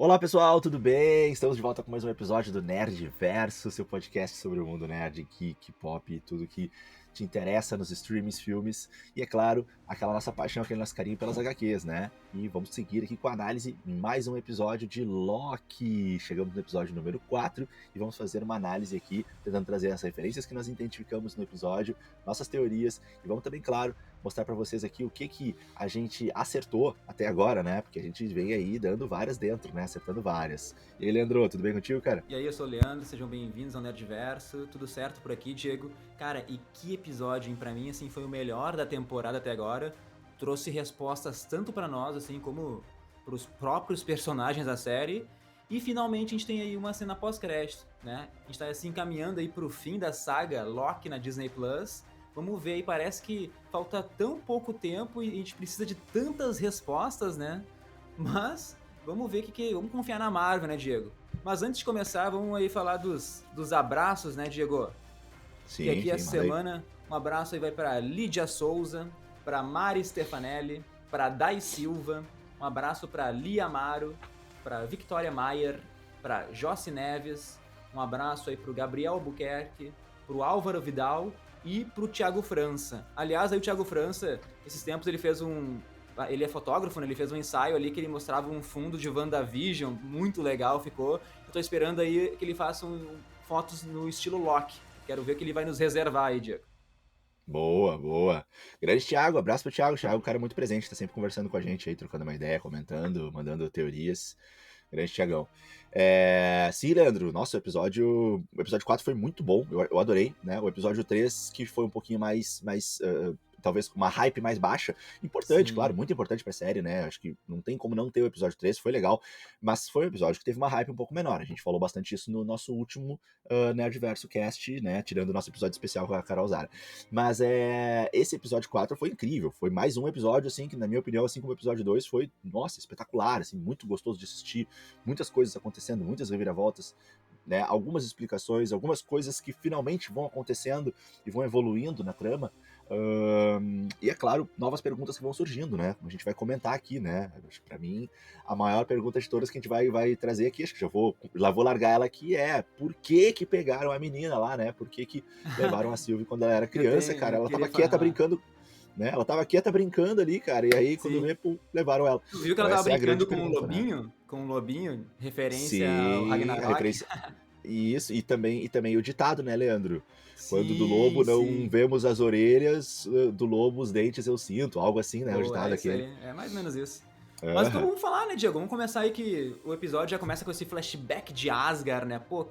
Olá pessoal, tudo bem? Estamos de volta com mais um episódio do Nerdverso, seu podcast sobre o mundo nerd, geek, pop e tudo que te interessa nos streams, filmes e, é claro, aquela nossa paixão, aquele nosso carinho pelas HQs, né? E vamos seguir aqui com a análise em mais um episódio de Loki. Chegamos no episódio número 4 e vamos fazer uma análise aqui, tentando trazer as referências que nós identificamos no episódio, nossas teorias e vamos também, claro, mostrar para vocês aqui o que a gente acertou até agora, né? Porque a gente vem aí dando várias dentro, né? Acertando várias. E aí, Leandro, tudo bem contigo, cara? E aí, eu sou o Leandro, sejam bem-vindos ao Nerdverso. Tudo certo por aqui, Diego? Cara, e que episódio, hein? Pra mim, assim, foi o melhor da temporada até agora. Trouxe respostas tanto pra nós, assim, como pros próprios personagens da série. E finalmente a gente tem aí uma cena pós-crédito, né? A gente tá assim caminhando aí pro fim da saga Loki na Disney Plus. Vamos ver aí, parece que falta tão pouco tempo e a gente precisa de tantas respostas, né? Mas vamos ver vamos confiar na Marvel, né, Diego? Mas antes de começar, vamos aí falar dos abraços, né, Diego? Que Sim, aqui sim, essa manda aí. semana, um abraço aí vai para Lídia Souza, para Mari Stefanelli, para Dai Silva, um abraço para Lia Amaro, para Victoria Maier, para Jossi Neves, um abraço aí para o Gabriel Albuquerque, para o Álvaro Vidal e para o Thiago França. Aliás, aí o Thiago França, esses tempos ele é fotógrafo, né? Ele fez um ensaio ali que ele mostrava um fundo de WandaVision, muito legal ficou. Eu tô esperando aí que ele faça fotos no estilo Loki. Quero ver o que ele vai nos reservar aí, Diego. Boa, boa. Grande Thiago, abraço pro Thiago. Thiago é um cara muito presente, tá sempre conversando com a gente aí, trocando uma ideia, comentando, mandando teorias. Grande Thiagão. Sim, Leandro, nossa, o episódio 4 foi muito bom, eu adorei, né? O episódio 3 que foi um pouquinho mais talvez com uma hype mais baixa. Importante, claro, Sim. muito importante pra série, né? Acho que não tem como não ter o episódio 3, foi legal, mas foi um episódio que teve uma hype um pouco menor. A gente falou bastante isso no nosso último Nerdverso Cast, né? Tirando o nosso episódio especial com a Carol Zara. Mas esse episódio 4 foi incrível. Foi mais um episódio, assim, que na minha opinião, assim como o episódio 2, foi, nossa, espetacular, assim, muito gostoso de assistir. Muitas coisas acontecendo, muitas reviravoltas, né? Algumas explicações, algumas coisas que finalmente vão acontecendo e vão evoluindo na trama. E é claro, novas perguntas que vão surgindo, né? Como a gente vai comentar aqui, né? Para mim, a maior pergunta de todas que a gente vai trazer aqui, acho que já vou largar ela aqui, é por que pegaram a menina lá, né? Por que levaram a Sylvie quando ela era criança, cara? Eu Ela tava queria quieta falar. brincando, né? Ela tava quieta brincando ali, cara, e aí quando Sim. vê, pum, levaram ela. Tu viu que Então ela tava essa é a grande brincando com um pergunta, né? lobinho? Com um lobinho, referência ao Sim, a Ragnarok? referência. Isso, e também o ditado, né, Leandro? Quando do Sim, lobo não sim. vemos as orelhas, do lobo os dentes eu sinto, algo assim, né? O Pô, ditado é isso aquele. aí. É mais ou menos isso. Mas então Aham. vamos falar, né, Diego? Vamos começar aí que o episódio já começa com esse flashback de Asgard, né? Pô,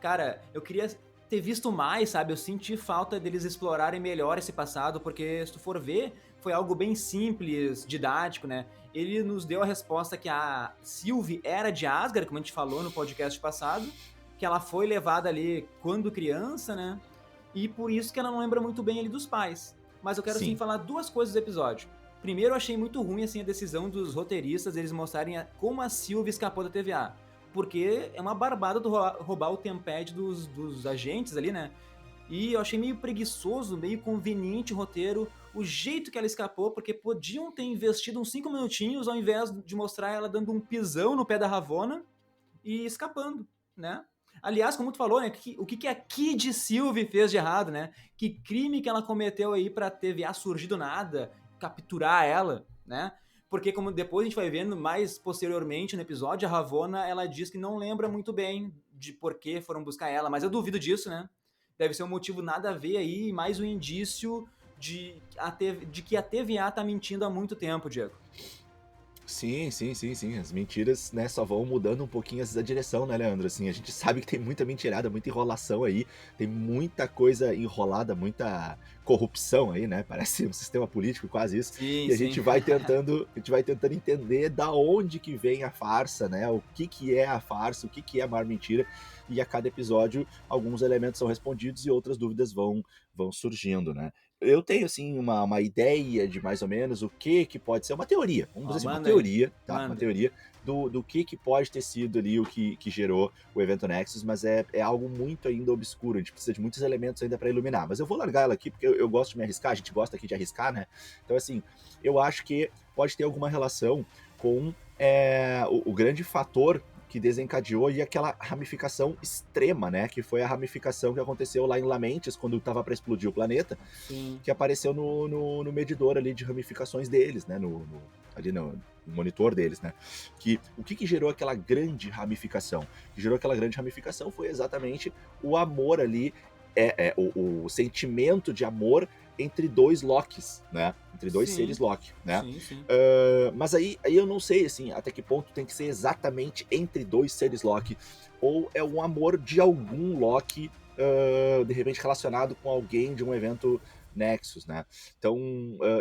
cara, eu queria ter visto mais, sabe? Eu senti falta deles explorarem melhor esse passado, porque se tu for ver, foi algo bem simples, didático, né? Ele nos deu a resposta que a Sylvie era de Asgard, como a gente falou no podcast passado, que ela foi levada ali quando criança, né? E por isso que ela não lembra muito bem ali dos pais. Mas eu quero, assim, Sim, falar duas coisas do episódio. Primeiro, eu achei muito ruim assim a decisão dos roteiristas eles mostrarem como a Sylvie escapou da TVA. Porque é uma barbada do roubar o tempad dos agentes ali, né? E eu achei meio preguiçoso, meio conveniente o roteiro, o jeito que ela escapou, porque podiam ter investido uns 5 minutinhos ao invés de mostrar ela dando um pisão no pé da Ravonna e escapando, né? Aliás, como tu falou, né? O que a Kid Sylvie fez de errado, né? Que crime que ela cometeu aí pra TVA surgir do nada, capturar ela, né? Porque como depois a gente vai vendo mais posteriormente no episódio, a Ravonna, ela diz que não lembra muito bem de por que foram buscar ela, mas eu duvido disso, né? Deve ser um motivo nada a ver aí, mais um indício de que a TVA tá mentindo há muito tempo, Diego. sim, sim, sim, sim. As mentiras, né, só vão mudando um pouquinho a direção, né, Leandro? Assim, a gente sabe que tem muita mentirada, muita enrolação aí, tem muita coisa enrolada, muita corrupção aí, né? Parece um sistema político, quase isso. Sim, E sim. a gente vai tentando entender da onde que vem a farsa, né? O que é a farsa, o que é a maior mentira. E a cada episódio, alguns elementos são respondidos e outras dúvidas vão surgindo, né? Eu tenho, assim, uma ideia de mais ou menos o que pode ser, uma teoria, vamos Ó, dizer assim, uma manda aí. teoria, tá? Uma Manda. teoria do que pode ter sido ali o que gerou o evento Nexus, mas é algo muito ainda obscuro, a gente precisa de muitos elementos ainda para iluminar. Mas eu vou largar ela aqui porque eu gosto de me arriscar, a gente gosta aqui de arriscar, né? Então, assim, eu acho que pode ter alguma relação com o grande fator que desencadeou e aquela ramificação extrema, né? Que foi a ramificação que aconteceu lá em Lamentes, quando estava para explodir o planeta, Sim. que apareceu no medidor ali de ramificações deles, né? Ali no monitor deles, né? O que gerou aquela grande ramificação? O que gerou aquela grande ramificação foi exatamente o amor ali, o sentimento de amor entre dois Lokis, né? Entre dois seres Sim. Loki, né? Sim. Mas aí eu não sei, assim, até que ponto tem que ser exatamente entre dois seres Loki, ou é um amor de algum Loki, de repente relacionado com alguém de um evento Nexus, né? Então,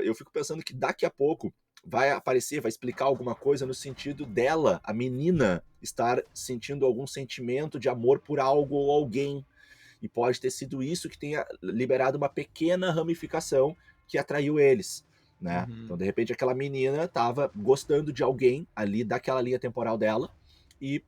eu fico pensando que daqui a pouco vai aparecer, vai explicar alguma coisa no sentido dela, a menina, estar sentindo algum sentimento de amor por algo ou alguém. E pode ter sido isso que tenha liberado uma pequena ramificação que atraiu eles, né? Então, Uhum. de repente, aquela menina estava gostando de alguém ali daquela linha temporal dela e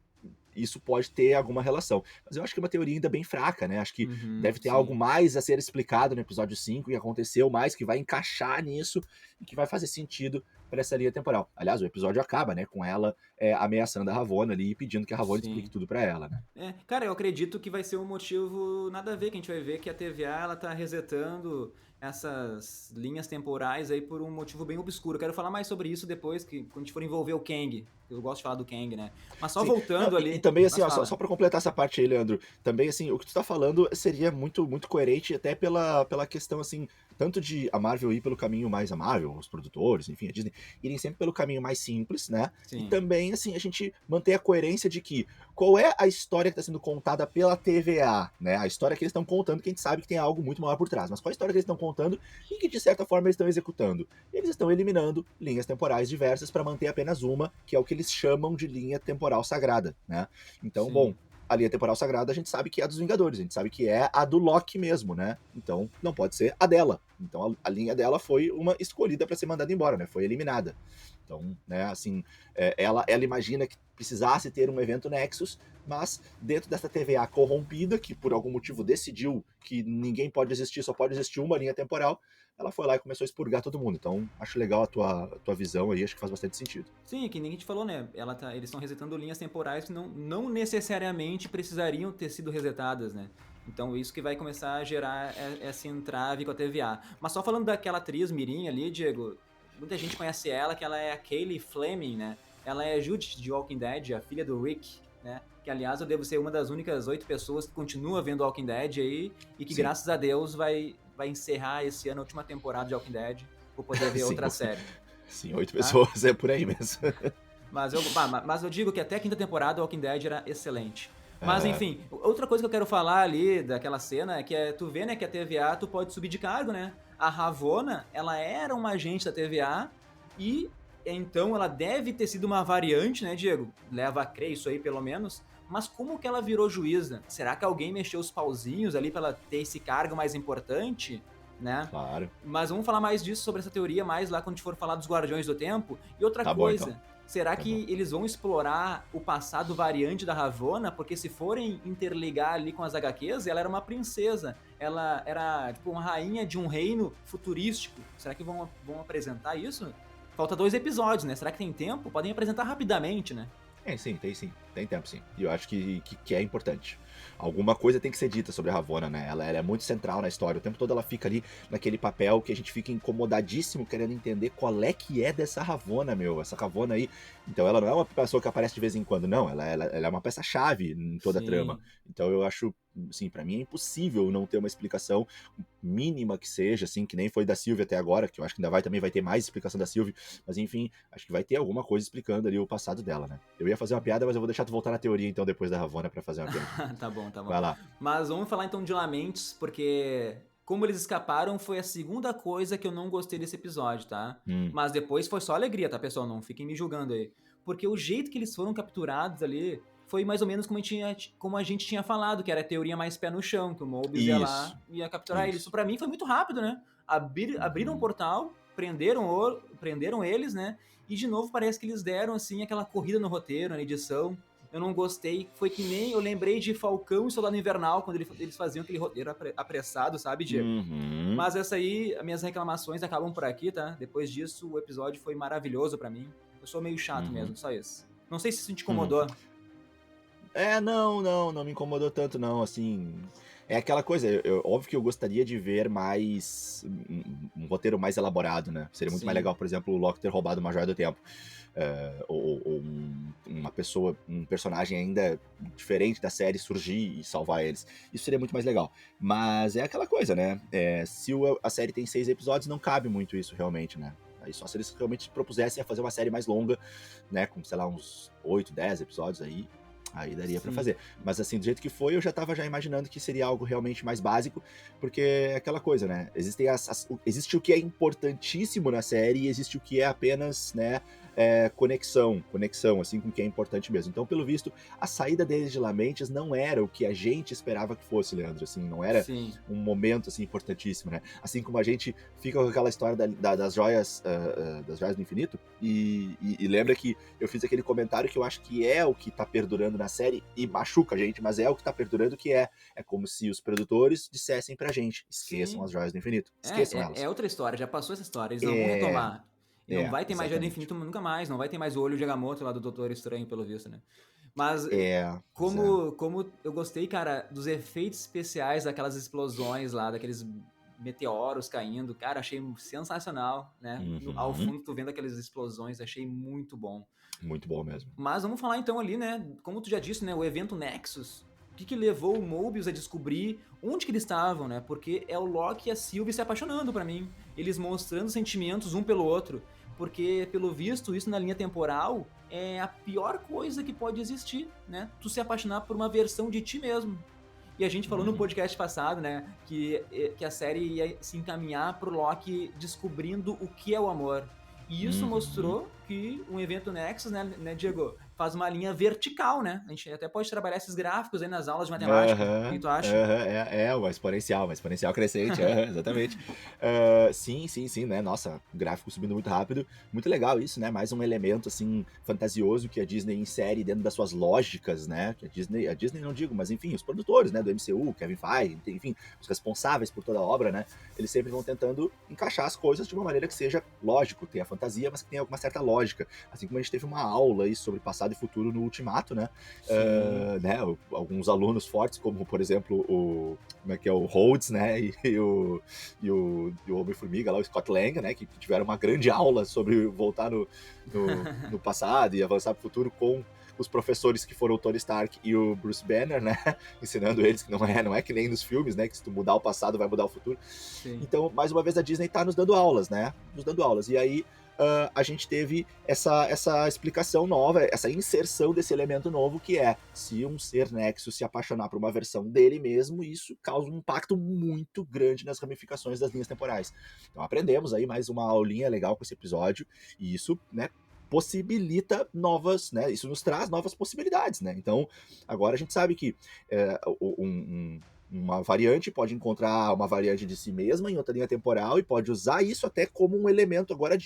isso pode ter alguma relação. Mas eu acho que é uma teoria ainda bem fraca, né? Acho que Uhum. deve ter algo Sim. mais a ser explicado no episódio 5 que aconteceu mais, que vai encaixar nisso e que vai fazer sentido para essa linha temporal. Aliás, o episódio acaba, né, com ela ameaçando a Ravonna ali e pedindo que a Ravonna explique Sim. tudo para ela, né? Cara, eu acredito que vai ser um motivo nada a ver, que a gente vai ver que a TVA ela tá resetando essas linhas temporais aí por um motivo bem obscuro. Eu quero falar mais sobre isso depois, que quando a gente for envolver o Kang. Eu gosto de falar do Kang, né? Mas só Sim. Não, voltando e ali. também, assim, Mas ó, só fala. pra completar essa parte aí, Leandro, também, assim, o que tu tá falando seria muito, muito coerente até pela questão, assim, tanto de a Marvel ir pelo caminho mais a Marvel, os produtores, enfim, a Disney, irem sempre pelo caminho mais simples, né? E Sim. também, assim, a gente manter a coerência de que qual é a história que tá sendo contada pela TVA, né? A história que eles estão contando, que a gente sabe que tem algo muito maior por trás, mas qual a história que eles estão contando e que, de certa forma, eles estão executando? Eles estão eliminando linhas temporais diversas para manter apenas uma, que é o que eles chamam de linha temporal sagrada, né? Então, bom, Sim. a linha temporal sagrada a gente sabe que é a dos Vingadores, a gente sabe que é a do Loki mesmo, né? Então, não pode ser a dela. Então, a linha dela foi uma escolhida para ser mandada embora, né? Foi eliminada. Então, né, assim, ela imagina que precisasse ter um evento Nexus, mas dentro dessa TVA corrompida, que por algum motivo decidiu que ninguém pode existir, só pode existir uma linha temporal, ela foi lá e começou a expurgar todo mundo. Então, acho legal a tua visão aí, acho que faz bastante sentido. Sim, que nem a gente falou, né? Eles estão resetando linhas temporais que não necessariamente precisariam ter sido resetadas, né? Então isso que vai começar a gerar essa entrave com a TVA. Mas só falando daquela atriz Mirim ali, Diego, muita gente conhece ela, que ela é a Kaylee Fleming, né? Ela é a Judith de Walking Dead, a filha do Rick, né? Que aliás eu devo ser uma das únicas 8 pessoas que continua vendo Walking Dead aí e que Sim, graças a Deus vai encerrar esse ano a última temporada de Walking Dead por poder ver sim, outra série, sim, 8 tá? pessoas é por aí mesmo. Mas eu digo que até a quinta temporada Walking Dead era excelente. Mas É, enfim, outra coisa que eu quero falar ali daquela cena é que tu vê, né, que a TVA tu pode subir de cargo, né? A Ravonna, ela era uma agente da TVA e então ela deve ter sido uma variante, né, Diego? Leva a crer isso aí pelo menos. Mas como que ela virou juíza? Será que alguém mexeu os pauzinhos ali pra ela ter esse cargo mais importante, né? claro. Mas vamos falar mais disso, sobre essa teoria, mais lá quando a gente for falar dos Guardiões do Tempo. E outra Tá bom então. coisa, será Tá bom. que eles vão explorar o passado variante da Ravonna? Porque se forem interligar ali com as HQs, ela era uma princesa. Ela era, tipo, uma rainha de um reino futurístico. Será que vão apresentar isso? Falta 2 episódios, né? Será que tem tempo? Podem apresentar rapidamente, né? Sim, tem sim. Tem tempo sim. E eu acho que é importante. Alguma coisa tem que ser dita sobre a Ravonna, né? Ela é muito central na história. O tempo todo ela fica ali naquele papel que a gente fica incomodadíssimo querendo entender qual é que é dessa Ravonna, meu. Essa Ravonna aí. Então ela não é uma pessoa que aparece de vez em quando, não. Ela é uma peça-chave em toda a trama. Sim. Então eu acho, assim, pra mim é impossível não ter uma explicação mínima que seja, assim, que nem foi da Sylvie até agora, que eu acho que também vai ter mais explicação da Sylvie, mas enfim, acho que vai ter alguma coisa explicando ali o passado dela, né? Eu ia fazer uma piada, mas eu vou deixar tu voltar na teoria então depois da Ravonna pra fazer uma piada. Tá bom, tá bom. Vai lá. Mas vamos falar então de Lamentes, porque como eles escaparam foi a segunda coisa que eu não gostei desse episódio, tá? Hum, Mas depois foi só alegria, tá, pessoal? Não fiquem me julgando aí. Porque o jeito que eles foram capturados ali foi mais ou menos como a gente tinha falado, que era a teoria mais pé no chão, que o Mobius ia isso, lá e ia capturar eles. Isso isso. pra mim foi muito rápido, né? Abriram um Uhum. portal, prenderam eles, né? E de novo parece que eles deram assim aquela corrida no roteiro, na edição. Eu não gostei. Foi que nem eu lembrei de Falcão e Soldado Invernal, quando eles faziam aquele roteiro apressado, sabe, Diego? Uhum. Mas essa aí, as minhas reclamações acabam por aqui, tá? Depois disso, o episódio foi maravilhoso pra mim. Eu sou meio chato Uhum. mesmo, só isso. Não sei se isso te Uhum. incomodou. Não me incomodou tanto, não, assim. É aquela coisa, óbvio que eu gostaria de ver mais. Um roteiro mais elaborado, né? Seria muito mais Sim, legal, por exemplo, o Loki ter roubado uma joia do tempo. Ou uma pessoa, um personagem ainda diferente da série surgir e salvar eles. Isso seria muito mais legal. Mas é aquela coisa, né? Se a série tem 6 episódios, não cabe muito isso realmente, né? Aí só se eles realmente propusessem a fazer uma série mais longa, né? Com, sei lá, uns 8, 10 episódios aí daria pra sim, fazer. Mas assim, do jeito que foi, eu já tava já imaginando que seria algo realmente mais básico, porque é aquela coisa, né? Existe o que é importantíssimo na série e existe o que é apenas, né, conexão, assim, com o que é importante mesmo. Então, pelo visto, a saída deles de Lamentes não era o que a gente esperava que fosse, Leandro, assim, não era sim. um momento, assim, importantíssimo, né? Assim como a gente fica com aquela história das joias, das joias do infinito, e lembra que eu fiz aquele comentário que eu acho que é o que tá perdurando na série, e machuca a gente, mas é o que tá perdurando, que é como se os produtores dissessem pra gente, esqueçam Sim. as joias do infinito, esqueçam É elas. outra história, já passou essa história, eles não vão É, retomar. E não vai ter mais Joia do exatamente. Infinito nunca mais, não vai ter mais o olho de Agamotto lá do Doutor Estranho, pelo visto, né? Mas Pois é. como eu gostei, cara, dos efeitos especiais daquelas explosões lá, daqueles meteoros caindo, cara, achei sensacional, né? Ao Uhum. fundo, tu vendo aquelas explosões, achei muito bom. Muito bom mesmo. Mas vamos falar então ali, né? Como tu já disse, né? O evento Nexus. O que levou o Mobius a descobrir onde que eles estavam, né? Porque é o Loki e a Sylvie se apaixonando pra mim. Eles mostrando sentimentos um pelo outro. Porque, pelo visto, isso na linha temporal é a pior coisa que pode existir, né? Tu se apaixonar por uma versão de ti mesmo. E a gente falou no Uhum. podcast passado, né, que a série ia se encaminhar pro Loki descobrindo o que é o amor. E isso Uhum. mostrou que um evento Nexus, né, Diego, faz uma linha vertical, né? A gente até pode trabalhar esses gráficos aí nas aulas de matemática. O que Aham, tu acha? aham, uma exponencial crescente, exatamente. Sim, sim, sim, né? Nossa, o gráfico subindo muito rápido. Muito legal isso, né? Mais um elemento, assim, fantasioso que a Disney insere dentro das suas lógicas, né? Que a Disney não digo, mas enfim, os produtores, né? Do MCU, Kevin Feige, enfim, os responsáveis por toda a obra, né? Eles sempre vão tentando encaixar as coisas de uma maneira que seja lógico, tenha fantasia, mas que tenha alguma certa lógica. Assim como a gente teve uma aula aí sobre passado e futuro no Ultimato, né? Sim. Né, alguns alunos fortes, como por exemplo como é que é, o Rhodes, né, e o Homem-Formiga lá, o Scott Lang, né, que tiveram uma grande aula sobre voltar no passado e avançar para o futuro com os professores que foram o Tony Stark e o Bruce Banner, né, ensinando eles que não é que nem nos filmes, né, que se tu mudar o passado vai mudar o futuro. Sim. Então, mais uma vez, a Disney tá nos dando aulas, né? Nos dando aulas. E aí, a gente teve essa explicação nova, essa inserção desse elemento novo, que é, se um ser Nexus se apaixonar por uma versão dele mesmo, isso causa um impacto muito grande nas ramificações das linhas temporais. Então, aprendemos aí mais uma aulinha legal com esse episódio, e isso, né, possibilita novas, né? Isso nos traz novas possibilidades, né? Então, agora a gente sabe que uma variante pode encontrar uma variante de si mesma em outra linha temporal e pode usar isso até como um elemento agora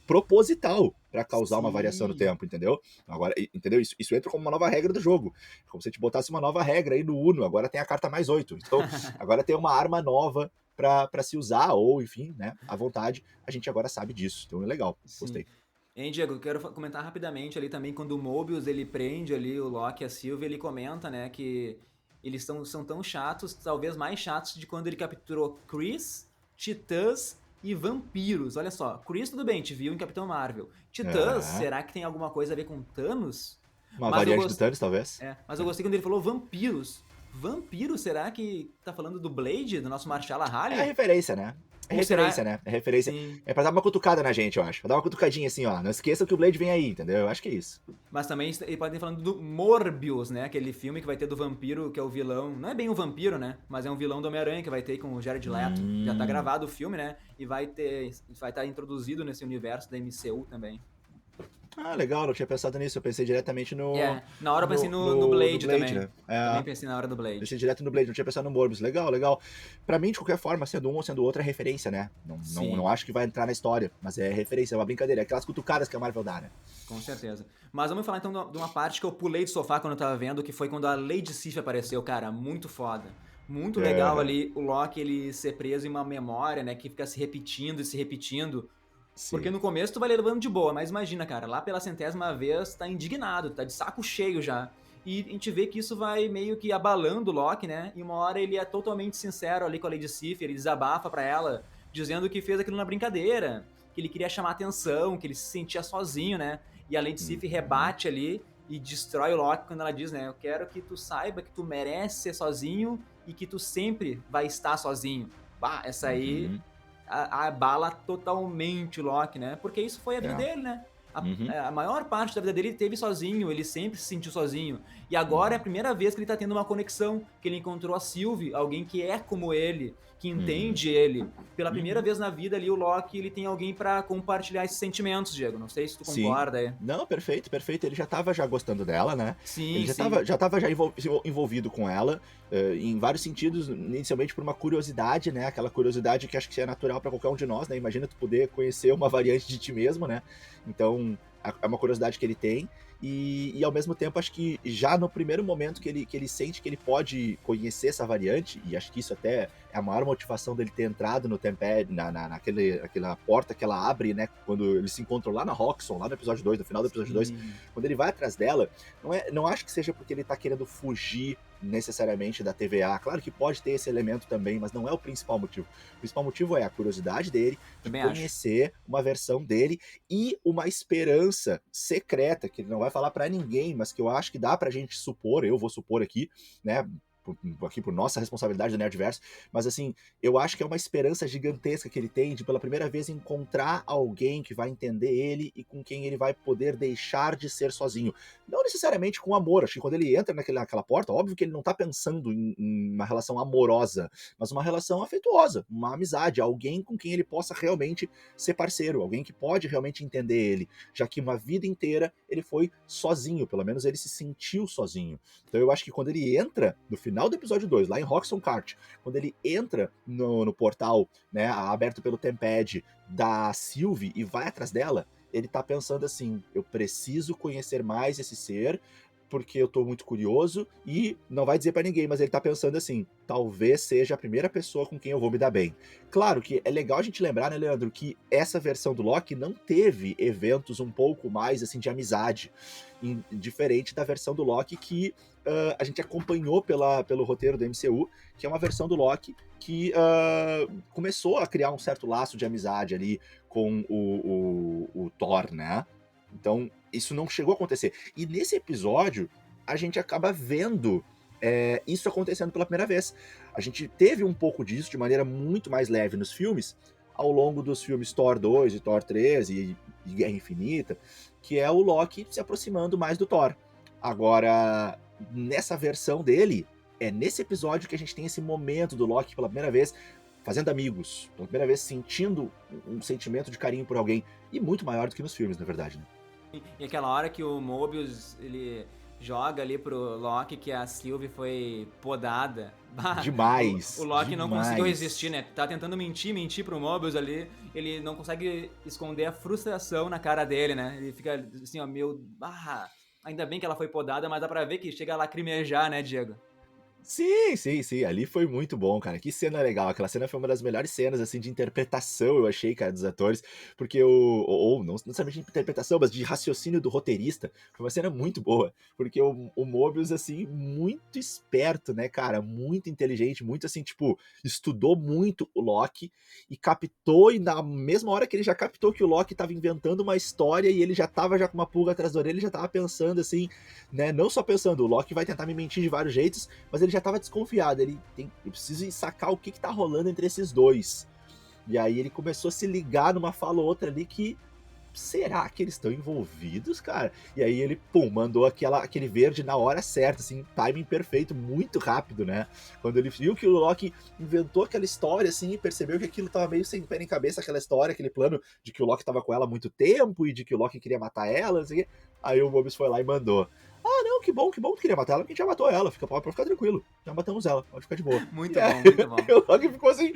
proposital para causar uma variação no Sim. tempo, entendeu? Agora, entendeu? Isso entra como uma nova regra do jogo. Como se a gente botasse uma nova regra aí no Uno, agora tem a carta mais 8. Então, agora tem uma arma nova para se usar, ou enfim, né, à vontade, a gente agora sabe disso. Então é legal, Sim. gostei. Hein, Diego, eu quero comentar rapidamente ali também, quando o Mobius ele prende ali o Loki e a Sylvie, ele comenta, né, que eles são tão chatos, talvez mais chatos de quando ele capturou Chris, Titãs e vampiros. Olha só, Chris tudo bem, te viu em Capitão Marvel. Titãs, É, será que tem alguma coisa a ver com Thanos? uma Mas eu variante do gostei, Thanos, talvez. mas eu gostei quando ele falou vampiros. Vampiros, será que tá falando do Blade, do nosso Marshall É a Halley? referência, né? É Ou referência, será... né? É referência. Sim. É pra dar uma cutucada na gente, eu acho. Pra dar uma cutucadinha assim, ó. Não esqueça que o Blade vem aí, entendeu? Eu acho que é isso. Mas também ele pode estar falando do Morbius, né? Aquele filme que vai ter do vampiro, que é o vilão. Não é bem um vampiro, né? Mas é um vilão do Homem-Aranha que vai ter com o Jared Leto. Já tá Hum. gravado o filme, né? E vai estar introduzido nesse universo da MCU também. Ah, legal, não tinha pensado nisso. Eu pensei diretamente no, Na hora eu pensei no, no no, no Blade Blade, também. né? Também pensei na hora do Blade. Pensei direto no Blade, não tinha pensado no Morbius. Legal, legal. Pra mim, de qualquer forma, sendo um ou sendo outro, é referência, né? Não Sim, acho que vai entrar na história, mas é referência, é uma brincadeira. É aquelas cutucadas que a Marvel dá, né? com certeza. Mas vamos falar então de uma parte que eu pulei do sofá quando eu tava vendo, que foi quando a Lady Sif apareceu, cara. Muito foda. Muito legal Aham. ali o Loki ele ser preso em uma memória, né? Que fica se repetindo e se repetindo. Porque Sim. no começo tu vai levando de boa, mas imagina, cara, lá pela 100ª vez tá indignado, tá de saco cheio já. E a gente vê que isso vai meio que abalando o Loki, né? E uma hora ele é totalmente sincero ali com a Lady Sif, ele desabafa pra ela, dizendo que fez aquilo na brincadeira, que ele queria chamar atenção, que ele se sentia sozinho, né? E a Lady Sif Uhum. rebate ali e destrói o Loki quando ela diz, né? Eu quero que tu saiba que tu merece ser sozinho e que tu sempre vai estar sozinho. Bah, essa aí Uhum. abala totalmente o Loki, né? Porque isso foi a vida É. dele, né? Uhum. A maior parte da vida dele ele teve sozinho, ele sempre se sentiu sozinho. E agora é a Uhum. primeira vez que ele tá tendo uma conexão, que ele encontrou a Sylvie, alguém que é como ele, que Uhum. entende ele. Pela primeira Uhum. vez na vida ali, o Loki ele tem alguém pra compartilhar esses sentimentos, Diego. Não sei se tu Sim. concorda aí. Não, perfeito, perfeito. Ele já tava já gostando dela, né? Ele Sim, já sim. tava, já envolvido com ela, em vários sentidos, inicialmente por uma curiosidade, né? Aquela curiosidade que acho que é natural para qualquer um de nós, né? Imagina tu poder conhecer uma variante de ti mesmo, né? Então, é uma curiosidade que ele tem. E ao mesmo tempo, acho que já no primeiro momento que ele sente que ele pode conhecer essa variante, e acho que isso até é a maior motivação dele ter entrado no Tempad, naquela porta que ela abre, né? Quando eles se encontram lá na Roxxon, lá no episódio 2, no final do episódio 2, Sim. quando ele vai atrás dela, não acho que seja porque ele tá querendo fugir necessariamente da TVA. Claro que pode ter esse elemento também, mas não é o principal motivo. O principal motivo é a curiosidade dele de Também acho. conhecer uma versão dele e uma esperança secreta, que ele não vai falar para ninguém, mas que eu acho que dá pra gente supor, eu vou supor aqui, né? Aqui por nossa responsabilidade do Nerdverso, mas assim, eu acho que é uma esperança gigantesca que ele tem de pela primeira vez encontrar alguém que vai entender ele e com quem ele vai poder deixar de ser sozinho. Não necessariamente com amor, acho que quando ele entra naquela porta, óbvio que ele não tá pensando em uma relação amorosa, mas uma relação afetuosa, uma amizade, alguém com quem ele possa realmente ser parceiro, alguém que pode realmente entender ele, já que uma vida inteira ele foi sozinho, pelo menos ele se sentiu sozinho. Então eu acho que quando ele entra, no final do episódio 2, lá em Roxxon Kart, quando ele entra no portal, né, aberto pelo Tempad da Sylvie e vai atrás dela, ele tá pensando assim, eu preciso conhecer mais esse ser, porque eu tô muito curioso, e não vai dizer pra ninguém, mas ele tá pensando assim, talvez seja a primeira pessoa com quem eu vou me dar bem. Claro que é legal a gente lembrar, né, Leandro, que essa versão do Loki não teve eventos um pouco mais, assim, de amizade, diferente da versão do Loki que a gente acompanhou pelo roteiro do MCU, que é uma versão do Loki que começou a criar um certo laço de amizade ali com o Thor, né? Então, isso não chegou a acontecer. E nesse episódio, a gente acaba vendo isso acontecendo pela primeira vez. A gente teve um pouco disso de maneira muito mais leve nos filmes, ao longo dos filmes Thor 2 e Thor 3 e Guerra Infinita, que é o Loki se aproximando mais do Thor. Agora, nessa versão dele, é nesse episódio que a gente tem esse momento do Loki pela primeira vez fazendo amigos, pela primeira vez sentindo um sentimento de carinho por alguém, e muito maior do que nos filmes, na verdade, né? E aquela hora que o Mobius, ele joga ali pro Loki que a Sylvie foi podada. Bah, o Demais, Loki não conseguiu resistir, demais. né? Tá tentando mentir pro Mobius ali. Ele não consegue esconder a frustração na cara dele, né? Ele fica assim, ó, meu... Ah, ainda bem que ela foi podada, mas dá pra ver que chega a lacrimejar, né, Diego? Sim, sim, sim. Ali foi muito bom, cara. Que cena legal. Aquela cena foi uma das melhores cenas, assim, de interpretação, eu achei, cara, dos atores. Porque ou não necessariamente de interpretação, mas de raciocínio do roteirista. Foi uma cena muito boa. Porque o Mobius, assim, muito esperto, né, cara? Muito inteligente, muito, assim, tipo, estudou muito o Loki e captou, e na mesma hora que ele já captou que o Loki tava inventando uma história e ele já tava já com uma pulga atrás da orelha, ele já tava pensando, assim, né? Não só pensando, o Loki vai tentar me mentir de vários jeitos, mas ele já tava desconfiado. Eu preciso sacar o que tá rolando entre esses dois. E aí ele começou a se ligar numa fala ou outra ali que. Será que eles estão envolvidos, cara? E aí ele, pum, mandou aquele verde na hora certa, assim, timing perfeito, muito rápido, né? Quando ele viu que o Loki inventou aquela história, assim, e percebeu que aquilo tava meio sem pé nem cabeça, aquela história, aquele plano de que o Loki tava com ela há muito tempo e de que o Loki queria matar ela, assim. Aí o Mobius foi lá e mandou. Ah, não, que bom que tu queria matar ela, porque a gente já matou ela, pode ficar tranquilo. Já matamos ela, pode ficar de boa. E Muito aí bom, muito bom. o Loki ficou assim.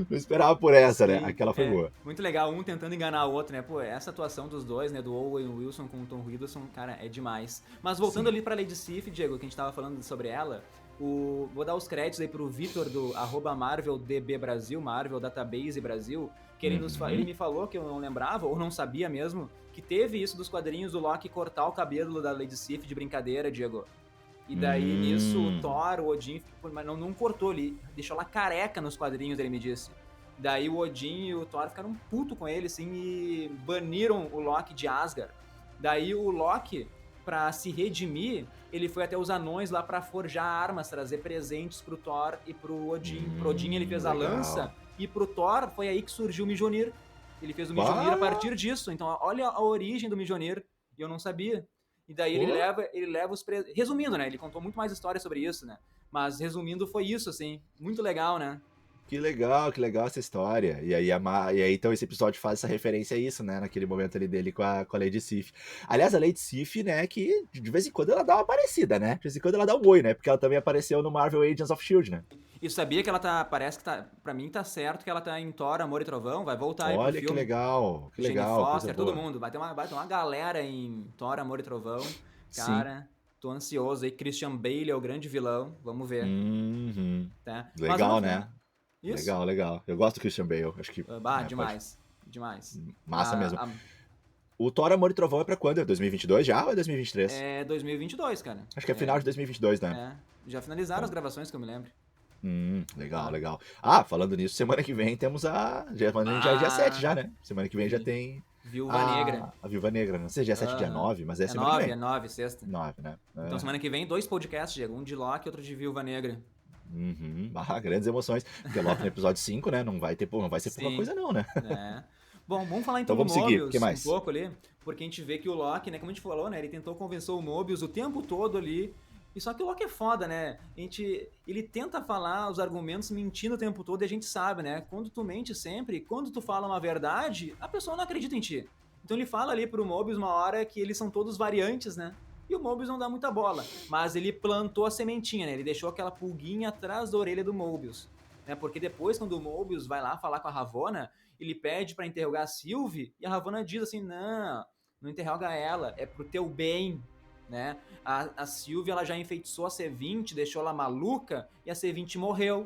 Não esperava por essa, né? Sim, Aquela foi é. boa. Muito legal, um tentando enganar o outro, né? Pô, essa atuação dos dois, né? Do Owen Wilson com o Tom Hiddleston, cara, é demais. Mas voltando Sim. ali pra Lady Sif, Diego, que a gente tava falando sobre ela, Vou dar os créditos aí pro Vitor do @MarvelDB Brasil, Marvel Database Brasil, que ele me falou, que eu não lembrava, ou não sabia mesmo, que teve isso dos quadrinhos do Loki cortar o cabelo da Lady Sif de brincadeira, Diego. E daí, nisso, o Thor, o Odin, mas não cortou, ele deixou ela careca nos quadrinhos, ele me disse. Daí o Odin e o Thor ficaram puto com ele, assim, e baniram o Loki de Asgard. Daí o Loki, pra se redimir, ele foi até os anões lá pra forjar armas, trazer presentes pro Thor e pro Odin. Pro Odin ele fez a lança, e pro Thor foi aí que surgiu o Mjolnir. Ele fez o Mjolnir a partir disso. Então olha a origem do Mjolnir, e eu não sabia. E daí ele leva os presentes. Resumindo, né? Ele contou muito mais histórias sobre isso, né? Mas resumindo, foi isso, assim. Muito legal, né? Que legal essa história. E aí, então, esse episódio faz essa referência a isso, né? Naquele momento ali dele com a Lady Sif. Aliás, a Lady Sif, né, que de vez em quando ela dá uma aparecida, né? De vez em quando ela dá um oi, né? Porque ela também apareceu no Marvel Agents of S.H.I.E.L.D., né? E sabia que ela parece que pra mim tá certo que ela tá em Thor, Amor e Trovão, vai voltar aí pro filme. Olha que legal, Jane Foster, todo mundo. Vai ter uma galera em Thor, Amor e Trovão. Cara, sim. Tô ansioso aí. Christian Bale é o grande vilão, vamos ver. Tá? Legal, né? Isso. Legal. Eu gosto do Christian Bale, acho que... Demais. Massa mesmo. O Thor, Amor e Trovão é pra quando? É 2022 já ou é 2023? É 2022, cara. Acho que é final de 2022, né? Já finalizaram as gravações, que eu me lembro. Legal. Falando nisso, semana que vem temos já é dia 7 já, né? Semana que vem já tem... Viúva Negra. A Viúva Negra, não sei se dia 7 dia 9, mas é semana que vem. É 9, sexta. 9, né? Então semana que vem 2 podcasts, Diego. Um de Loki e outro de Viúva Negra. Grandes emoções. Porque Loki no episódio 5, né? Não vai ser pouca coisa não, né? Bom, vamos falar então vamos do Mobius seguir. Que mais? Um pouco ali. Porque a gente vê que o Loki, né? Como a gente falou, né? Ele tentou convencer o Mobius o tempo todo ali. E só que o Loki é foda, né? Ele tenta falar os argumentos mentindo o tempo todo e a gente sabe, né? Quando tu mente sempre, quando tu fala uma verdade, a pessoa não acredita em ti. Então ele fala ali pro Mobius uma hora que eles são todos variantes, né? E o Mobius não dá muita bola. Mas ele plantou a sementinha, né? Ele deixou aquela pulguinha atrás da orelha do Mobius. Né? Porque depois, quando o Mobius vai lá falar com a Ravonna, ele pede pra interrogar a Sylvie e a Ravonna diz assim, não interroga ela, é pro teu bem, né? A Sylvie, ela já enfeitiçou a C20, deixou ela maluca e a C20 morreu.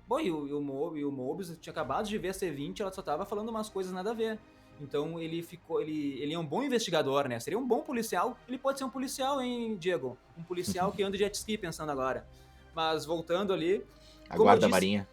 Bom, e o Mobius tinha acabado de ver a C20, ela só tava falando umas coisas nada a ver. Então ele é um bom investigador, né? Seria um bom policial. Ele pode ser um policial, hein, Diego? Um policial que anda de jet ski, pensando agora. Mas voltando ali... A guarda-marinha.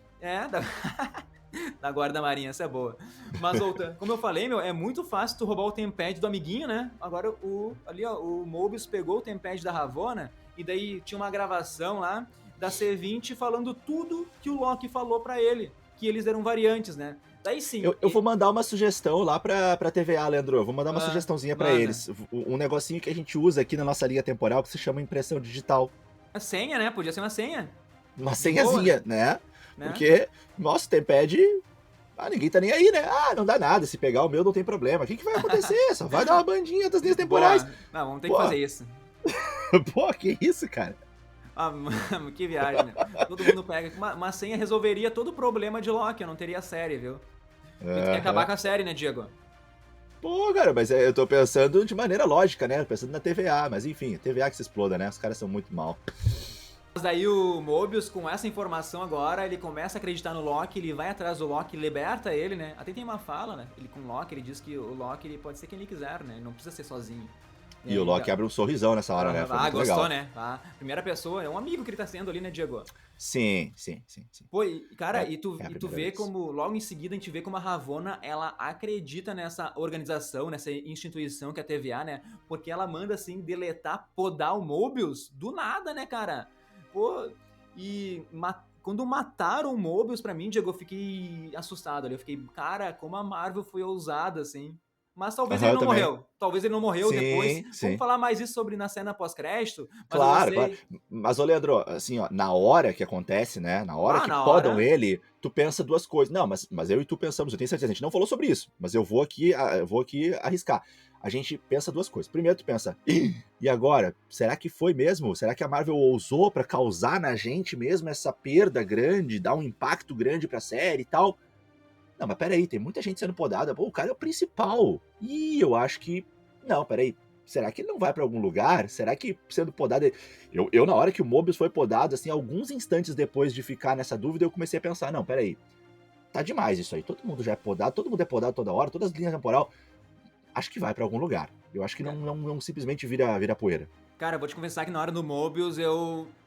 Da guarda-marinha, essa é boa. Mas voltando, como eu falei, é muito fácil tu roubar o tempad do amiguinho, né? Agora o Mobius pegou o tempad da Ravonna e daí tinha uma gravação lá da C20 falando tudo que o Loki falou pra ele, que eles eram variantes, né? Daí sim. Eu vou mandar uma sugestão lá pra TVA, Leandro. Eu vou mandar uma sugestãozinha pra eles. Um negocinho que a gente usa aqui na nossa linha temporal que se chama impressão digital. A senha, né? Podia ser uma senha. Uma senhazinha, né? Porque nosso tempad... ninguém tá nem aí, né? Não dá nada. Se pegar o meu, não tem problema. O que vai acontecer? Só vai dar uma bandinha das linhas temporais. Não, vamos ter que fazer isso. Pô, que isso, cara? Que viagem, né? Todo mundo pega. Uma senha resolveria todo o problema de Loki. Eu não teria série, viu? Tu quer acabar com a série, né, Diego? Pô, cara, mas eu tô pensando de maneira lógica, né? Pensando na TVA, mas enfim, TVA que se exploda, né? Os caras são muito mal. Mas daí o Mobius, com essa informação agora, ele começa a acreditar no Loki, ele vai atrás do Loki, liberta ele, né? Até tem uma fala, né? Ele com o Loki, ele diz que o Loki ele pode ser quem ele quiser, né? Ele não precisa ser sozinho. E o Loki abre um sorrisão nessa hora, né? Gostou, legal. Né? Primeira pessoa, é um amigo que ele tá sendo ali, né, Diego? Sim. Pô, cara, e tu vê como, logo em seguida, a gente vê como a Ravonna, ela acredita nessa organização, nessa instituição que é a TVA, né? Porque ela manda, assim, deletar, podar o Mobius do nada, né, cara? Pô, e quando mataram o Mobius, pra mim, Diego, eu fiquei assustado ali. Eu fiquei, cara, como a Marvel foi ousada, assim. Mas talvez ele não morreu. Talvez ele não morreu depois. Vamos falar mais isso sobre na cena pós-crédito. Claro. Mas, ô Leandro, assim, ó, na hora que acontece, né? Na hora que podam ele, tu pensa duas coisas. Não, mas eu e tu pensamos, eu tenho certeza, a gente não falou sobre isso, mas eu vou aqui arriscar. A gente pensa duas coisas. Primeiro, tu pensa, e agora? Será que foi mesmo? Será que a Marvel ousou pra causar na gente mesmo essa perda grande, dar um impacto grande pra série e tal? Não, mas peraí, tem muita gente sendo podada. Pô, o cara é o principal. Eu acho que... Não, peraí. será que ele não vai pra algum lugar? Será que sendo podado... Eu, na hora que o Mobius foi podado, assim, alguns instantes depois de ficar nessa dúvida, eu comecei a pensar, não, peraí, tá demais isso aí, todo mundo já é podado, todo mundo é podado toda hora, todas as linhas temporal, acho que vai pra algum lugar. Eu acho que não simplesmente vira poeira. Cara, eu vou te confessar que na hora do Mobius,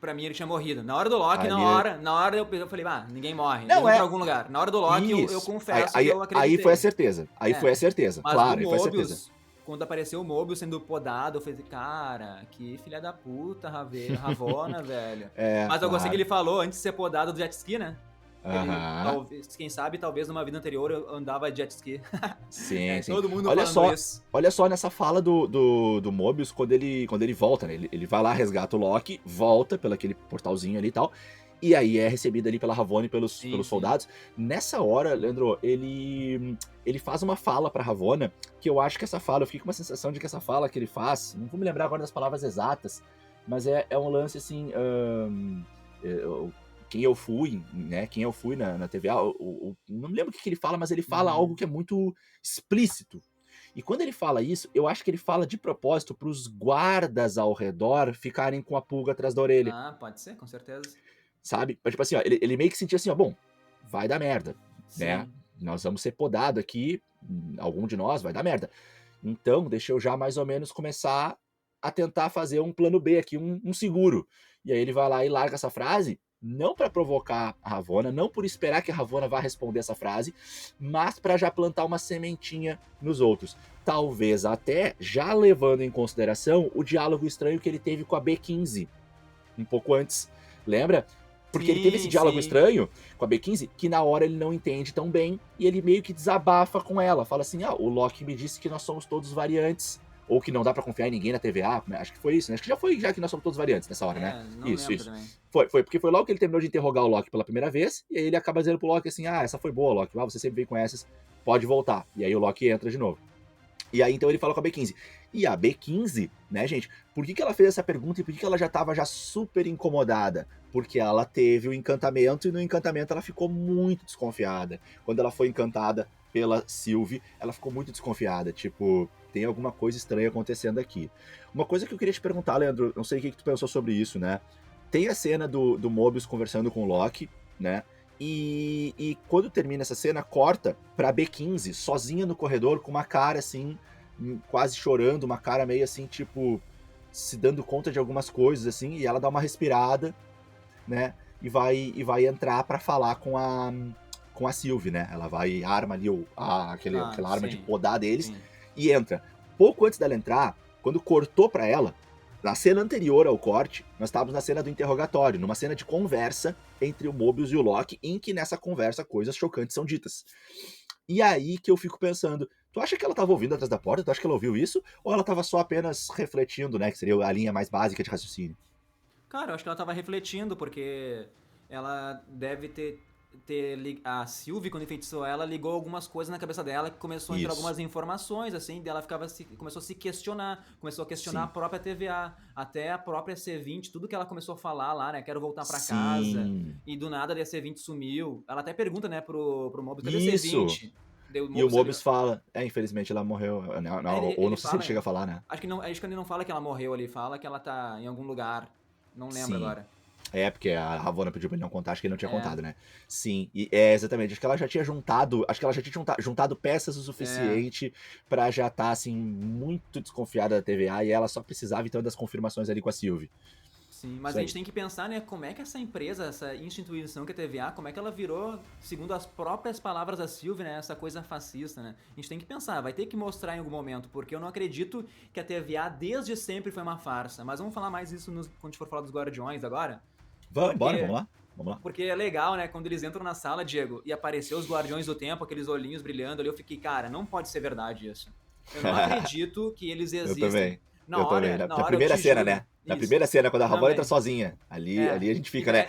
pra mim ele tinha morrido. Na hora do Loki, Ali... na hora eu falei, ninguém morre, eles Não, vão pra é... algum lugar. Na hora do Loki, eu Isso. confesso que eu Aí foi a acreditei. certeza. Aí foi a certeza. Mas Claro, do aí foi a certeza. Mobius, quando apareceu o Mobius sendo podado, eu falei, cara, que filha da puta, Ravonna, velho. Mas eu gostei que Claro. ele falou, antes de ser podado do jet ski, né? Ele, Aham. talvez, quem sabe, talvez numa vida anterior eu andava de jet ski. Sim, sim. Todo mundo falando isso. Olha só nessa fala do Mobius quando ele volta, né? Ele vai lá, resgata o Loki, volta pelo aquele portalzinho ali e tal. E aí é recebido ali pela Ravonna e pelos soldados. Nessa hora, Leandro, ele faz uma fala pra Ravonna, que eu acho que essa fala, eu fiquei com uma sensação de que essa fala que ele faz, não vou me lembrar agora das palavras exatas, mas é um lance assim. Quem eu fui, né? Quem eu fui na TVA, não me lembro o que ele fala, mas ele fala algo que é muito explícito. E quando ele fala isso, eu acho que ele fala de propósito para os guardas ao redor ficarem com a pulga atrás da orelha. Ah, pode ser, com certeza. Sabe? Tipo assim, ó, ele meio que sentia assim, ó, bom, vai dar merda, né? Sim. Nós vamos ser podado aqui, algum de nós vai dar merda. Então, deixa eu já mais ou menos começar a tentar fazer um plano B aqui, um seguro. E aí ele vai lá e larga essa frase, não para provocar a Ravonna, não por esperar que a Ravonna vá responder essa frase, mas para já plantar uma sementinha nos outros. Talvez até já levando em consideração o diálogo estranho que ele teve com a B15, um pouco antes. Lembra? Porque ele teve esse diálogo estranho com a B15 que na hora ele não entende tão bem e ele meio que desabafa com ela. Fala assim, o Loki me disse que nós somos todos variantes. Ou que não dá pra confiar em ninguém na TVA. Acho que foi isso, né? Acho que já foi já que nós somos todos variantes nessa hora, né? Não Isso. também. Foi, porque foi logo que ele terminou de interrogar o Loki pela primeira vez, e aí ele acaba dizendo pro Loki assim, essa foi boa, Loki, você sempre vem com essas, pode voltar. E aí o Loki entra de novo. E aí então ele fala com a B15. E a B15, né, gente, por que ela fez essa pergunta e por que ela já tava super incomodada? Porque ela teve o encantamento e no encantamento ela ficou muito desconfiada. Quando ela foi encantada pela Sylvie, ela ficou muito desconfiada, tipo, tem alguma coisa estranha acontecendo aqui. Uma coisa que eu queria te perguntar, Leandro, não sei o que tu pensou sobre isso, né? Tem a cena do Mobius conversando com o Loki, né? E quando termina essa cena, corta pra B15, sozinha no corredor, com uma cara assim, quase chorando, uma cara meio assim, tipo, se dando conta de algumas coisas, assim, e ela dá uma respirada, né? E vai entrar pra falar com a Sylvie, né? Ela vai, arma ali aquela arma de podar deles, e entra. Pouco antes dela entrar, quando cortou pra ela, na cena anterior ao corte, nós estávamos na cena do interrogatório, numa cena de conversa entre o Mobius e o Loki, em que nessa conversa coisas chocantes são ditas. E aí que eu fico pensando, tu acha que ela estava ouvindo atrás da porta? Tu acha que ela ouviu isso? Ou ela estava só apenas refletindo, né? Que seria a linha mais básica de raciocínio? Cara, eu acho que ela tava refletindo, porque ela deve ter a Sylvie, quando enfeitiçou ela, ligou algumas coisas na cabeça dela que começou a entrar algumas informações, assim, dela começou a se questionar, começou a questionar a própria TVA, até a própria C20, tudo que ela começou a falar lá, né, quero voltar pra casa, e do nada a C20 sumiu. Ela até pergunta, né, pro Mobius, cadê a C20? E o Mobius fala, infelizmente ela morreu, ou não sei se ele chega a falar, né? Acho que ele não fala que ela morreu, ele fala que ela tá em algum lugar, não lembro agora. Porque a Ravonna pediu pra ele não contar, acho que ele não tinha contado, né? Sim, e exatamente, acho que ela já tinha juntado peças o suficiente pra já estar, assim, muito desconfiada da TVA, e ela só precisava, então, das confirmações ali com a Sylvie. Sim, mas a gente tem que pensar, né, como é que essa empresa, essa instituição que é a TVA, como é que ela virou, segundo as próprias palavras da Sylvie, né, essa coisa fascista, né? A gente tem que pensar, vai ter que mostrar em algum momento, porque eu não acredito que a TVA desde sempre foi uma farsa. Mas vamos falar mais isso quando a gente for falar dos Guardiões agora? Vamos lá. Porque é legal, né, quando eles entram na sala, Diego, e apareceu os Guardiões do Tempo, aqueles olhinhos brilhando ali, eu fiquei, cara, não pode ser verdade isso. Eu não acredito que eles existem. Eu também. Na primeira cena, né? Na primeira cena, quando a Ravonna entra sozinha. Ali a gente fica, né?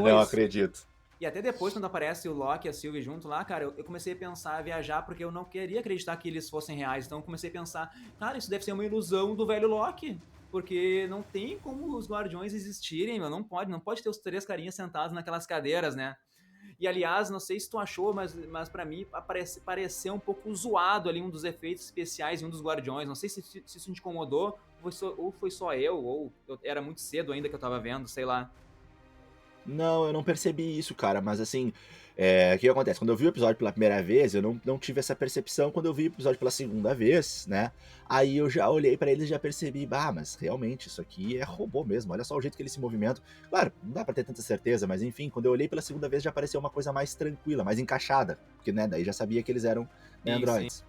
Não acredito. E até depois, quando aparece o Loki e a Sylvie junto lá, cara, eu comecei a pensar, a viajar, porque eu não queria acreditar que eles fossem reais. Então eu comecei a pensar, cara, isso deve ser uma ilusão do velho Loki. Porque não tem como os Guardiões existirem, meu. Não pode ter os três carinhas sentados naquelas cadeiras, né? E, aliás, não sei se tu achou, mas pra mim pareceu um pouco zoado ali um dos efeitos especiais em um dos Guardiões. Não sei se isso te incomodou, ou foi só eu, ou era muito cedo ainda que eu tava vendo, sei lá. Não, eu não percebi isso, cara, mas assim, o que acontece? Quando eu vi o episódio pela primeira vez, eu não tive essa percepção. Quando eu vi o episódio pela segunda vez, né? Aí eu já olhei pra ele e já percebi, mas realmente isso aqui é robô mesmo. Olha só o jeito que ele se movimenta. Claro, não dá pra ter tanta certeza, mas enfim, quando eu olhei pela segunda vez já pareceu uma coisa mais tranquila, mais encaixada, porque né, daí já sabia que eles eram, né, Sim, sim. androides.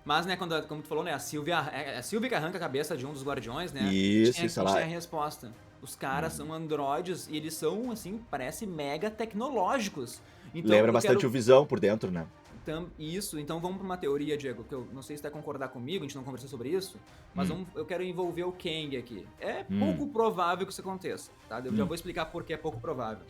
Mas, né, como tu falou, né, a Sylvie que arranca a cabeça de um dos Guardiões, né, Isso, a gente tem a lá. resposta. Os caras Uhum. são androides e eles são, assim, parece mega tecnológicos. Então, Lembra eu bastante quero... o Visão por dentro, né? Isso, então vamos pra uma teoria, Diego, que eu não sei se tu vai concordar comigo, a gente não conversou sobre isso, mas Hum, eu quero envolver o Kang aqui. É hum, pouco provável que isso aconteça, tá? Eu já hum, vou explicar por que é pouco provável.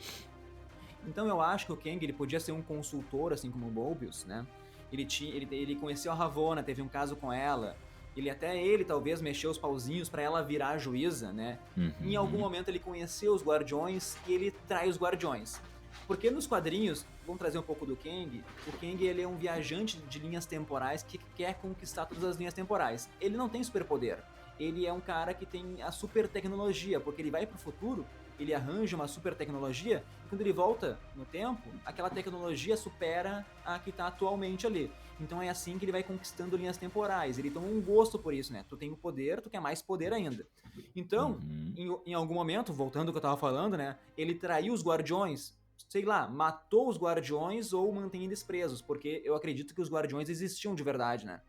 Então eu acho que o Kang ele podia ser um consultor, assim como o Mobius, né? Ele conheceu a Ravonna, teve um caso com ela. Ele talvez mexeu os pauzinhos pra ela virar a juíza, né? Em algum uhum. momento ele conheceu os Guardiões e ele trai os Guardiões. Porque nos quadrinhos, vamos trazer um pouco do Kang, o Kang ele é um viajante de linhas temporais que quer conquistar todas as linhas temporais. Ele não tem superpoder. Ele é um cara que tem a super tecnologia, porque ele vai pro futuro, ele arranja uma super tecnologia, e quando ele volta no tempo, aquela tecnologia supera a que tá atualmente ali. Então é assim que ele vai conquistando linhas temporais. Ele tem um gosto por isso, né? Tu tem o poder, tu quer mais poder ainda. Então, Uhum. em algum momento, voltando ao que eu tava falando, né? Ele traiu os Guardiões, sei lá, matou os Guardiões ou mantém eles presos, porque eu acredito que os Guardiões existiam de verdade, né?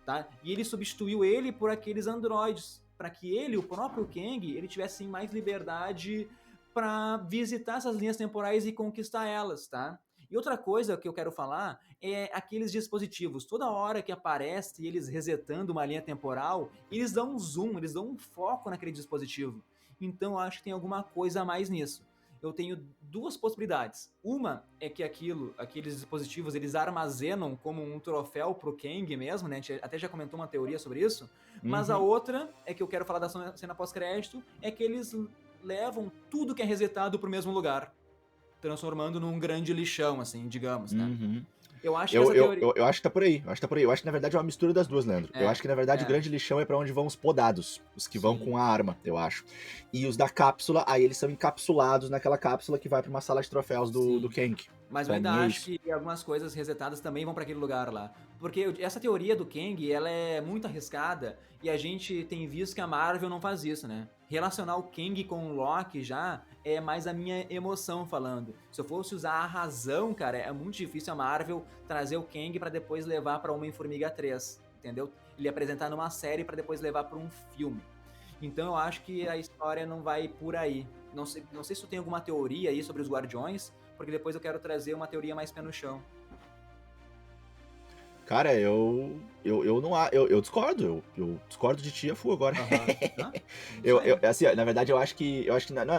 Tá? E ele substituiu ele por aqueles androides, para que ele, o próprio Kang, ele tivesse mais liberdade para visitar essas linhas temporais e conquistar elas, tá? E outra coisa que eu quero falar é aqueles dispositivos. Toda hora que aparece eles resetando uma linha temporal, eles dão um zoom, eles dão um foco naquele dispositivo. Então eu acho que tem alguma coisa a mais nisso. Eu tenho duas possibilidades. Uma é que aqueles dispositivos, eles armazenam como um troféu pro Kang mesmo, né? A gente até já comentou uma teoria sobre isso. Mas a Uhum. outra, é que eu quero falar da cena pós-crédito, é que eles levam tudo que é resetado pro mesmo lugar, transformando num grande lixão, assim, digamos, né? Uhum. Eu acho que Eu, essa eu, teoria... eu, eu acho que tá por aí. Eu acho que tá por aí. Eu acho que na verdade é uma mistura das duas, Leandro. Eu acho É, que na verdade o é, grande lixão é pra onde vão os podados, os que vão sim. com a arma, eu acho. E os da cápsula, aí eles são encapsulados naquela cápsula que vai pra uma sala de troféus do Sim. Kank. Mas eu Pra ainda mim é acho isso. que algumas coisas resetadas também vão para aquele lugar lá. Porque essa teoria do Kang, ela é muito arriscada e a gente tem visto que a Marvel não faz isso, né? Relacionar o Kang com o Loki já é mais a minha emoção falando. Se eu fosse usar a razão, cara, é muito difícil a Marvel trazer o Kang para depois levar para Homem-Formiga 3, entendeu? Ele apresentar numa série para depois levar para um filme. Então eu acho que a história não vai por aí. Não sei se tu tem alguma teoria aí sobre os Guardiões, porque depois eu quero trazer uma teoria mais pé no chão. Cara, eu não eu discordo, eu discordo de ti a full agora. Aham. Hã? Isso aí. Assim, ó, na verdade eu acho que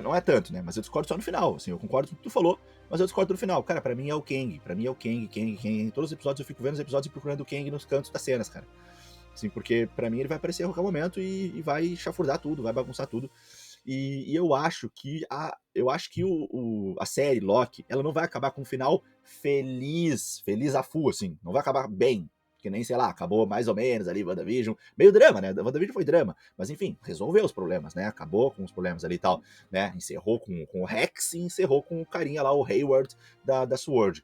não é tanto, né? Mas eu discordo só no final, assim, eu concordo com o que tu falou, mas eu discordo no final. Cara, pra mim é o Kang, pra mim é o Kang, Kang. Em todos os episódios eu fico vendo os episódios e procurando o Kang nos cantos das cenas, cara. Assim, porque pra mim ele vai aparecer a qualquer momento e vai chafurdar tudo, vai bagunçar tudo. E eu acho que a série Loki, ela não vai acabar com um final feliz a full, assim, não vai acabar bem, que nem, sei lá, acabou mais ou menos ali WandaVision, meio drama, né, WandaVision foi drama, mas enfim, resolveu os problemas, né, acabou com os problemas ali e tal, né, encerrou com o Rex e encerrou com o carinha lá, o Hayward da SWORD.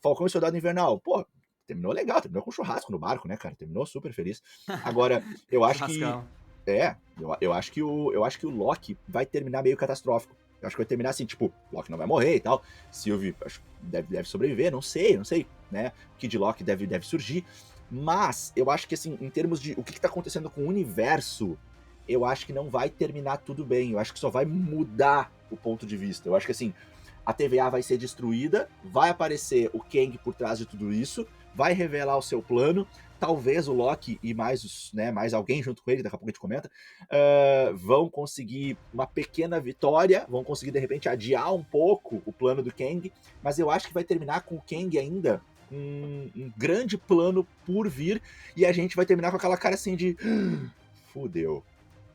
Falcão e Soldado Invernal, pô, terminou legal, terminou com churrasco no barco, né, cara, terminou super feliz. Agora, eu acho que Churrascão. eu acho que o Loki vai terminar meio catastrófico. Eu acho que vai terminar assim, tipo, Loki não vai morrer e tal. Sylvie acho que deve sobreviver, não sei, né? Kid Loki deve surgir. Mas eu acho que, assim, em termos de o que tá acontecendo com o universo, eu acho que não vai terminar tudo bem. Eu acho que só vai mudar o ponto de vista. Eu acho que, assim, a TVA vai ser destruída, vai aparecer o Kang por trás de tudo isso, vai revelar o seu plano, talvez o Loki e mais alguém junto com ele, daqui a pouco a gente comenta, vão conseguir uma pequena vitória, vão conseguir de repente adiar um pouco o plano do Kang, mas eu acho que vai terminar com o Kang ainda um grande plano por vir, e a gente vai terminar com aquela cara assim de fudeu.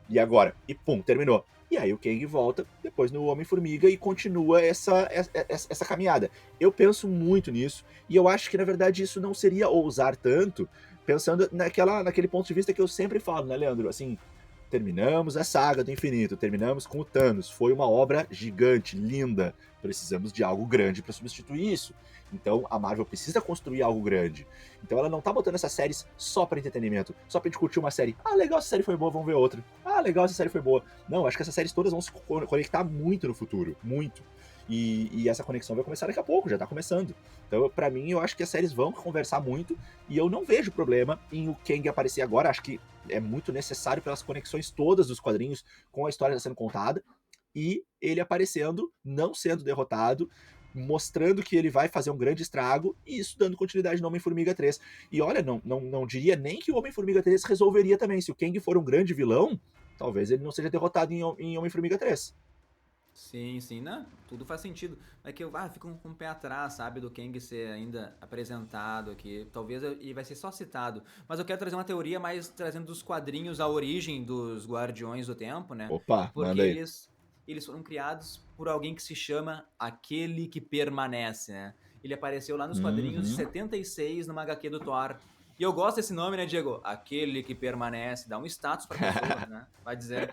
E agora? E pum, terminou. E aí o Kang volta depois no Homem-Formiga e continua essa caminhada. Eu penso muito nisso, e eu acho que na verdade isso não seria ousar tanto, pensando naquele ponto de vista que eu sempre falo, né, Leandro? Assim, terminamos a saga do infinito, terminamos com o Thanos. Foi uma obra gigante, linda. Precisamos de algo grande para substituir isso. Então a Marvel precisa construir algo grande. Então ela não tá botando essas séries só para entretenimento, só pra gente curtir uma série. Ah, legal, essa série foi boa, vamos ver outra. Ah, legal, essa série foi boa. Não, acho que essas séries todas vão se conectar muito no futuro, muito. E essa conexão vai começar daqui a pouco, já tá começando. Então, pra mim, eu acho que as séries vão conversar muito e eu não vejo problema em o Kang aparecer agora. Acho que é muito necessário pelas conexões todas dos quadrinhos com a história sendo contada e ele aparecendo, não sendo derrotado, mostrando que ele vai fazer um grande estrago e isso dando continuidade no Homem-Formiga 3. E olha, não diria nem que o Homem-Formiga 3 resolveria também. Se o Kang for um grande vilão, talvez ele não seja derrotado em Homem-Formiga 3. Sim, sim, né? Tudo faz sentido. É que eu fico com o pé atrás, sabe, do Kang ser ainda apresentado aqui. Talvez ele vai ser só citado. Mas eu quero trazer uma teoria mais trazendo dos quadrinhos a origem dos Guardiões do Tempo, né? Opa, Porque manda aí. eles foram criados por alguém que se chama Aquele que Permanece, né? Ele apareceu lá nos quadrinhos de Uhum. 76 numa HQ do Thor. E eu gosto desse nome, né, Diego? Aquele que permanece, dá um status pra pessoa, né? Vai dizendo.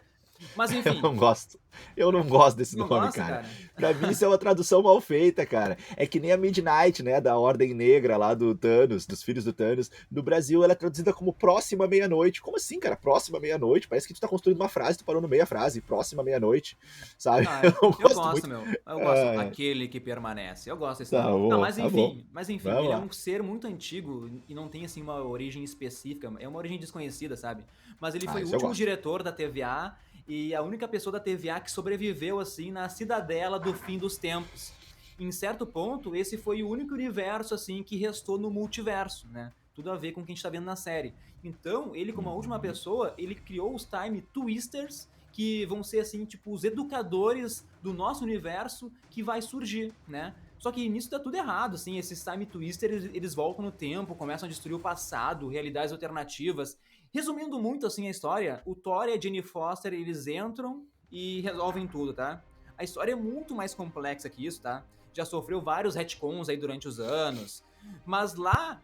Mas Eu enfim, não gosto. Eu não gosto desse não nome, gosta, cara. cara? Pra mim, isso é uma tradução mal feita, cara. É que nem a Midnight, né? Da Ordem Negra lá do Thanos, dos filhos do Thanos. No Brasil, ela é traduzida como Próxima Meia-Noite. Como assim, cara? Próxima Meia-Noite? Parece que tu tá construindo uma frase, tu parou no meio a frase. Próxima Meia-Noite, sabe? Não, Eu não eu gosto gosto, muito. meu. Eu gosto. Ah, é. Aquele que permanece. Eu gosto desse Tá nome. Não, bom, tá bom. mas enfim, Vamos ele é lá. um ser muito antigo e não tem assim uma origem específica. É uma origem desconhecida, sabe? Mas ele Ah, foi o isso eu último gosto. diretor da TVA e a única pessoa da TVA que sobreviveu assim na cidadela do fim dos tempos. Em certo ponto, esse foi o único universo assim que restou no multiverso, né? Tudo a ver com o que a gente tá vendo na série. Então, ele como a última Uhum. pessoa, ele criou os Time Twisters que vão ser assim, tipo, os educadores do nosso universo que vai surgir, né? Só que nisso tá tudo errado, assim, esses Time Twisters, eles voltam no tempo, começam a destruir o passado, realidades alternativas. Resumindo muito, assim, a história, o Thor e a Jane Foster, eles entram e resolvem tudo, tá? A história é muito mais complexa que isso, tá? Já sofreu vários retcons aí durante os anos, mas lá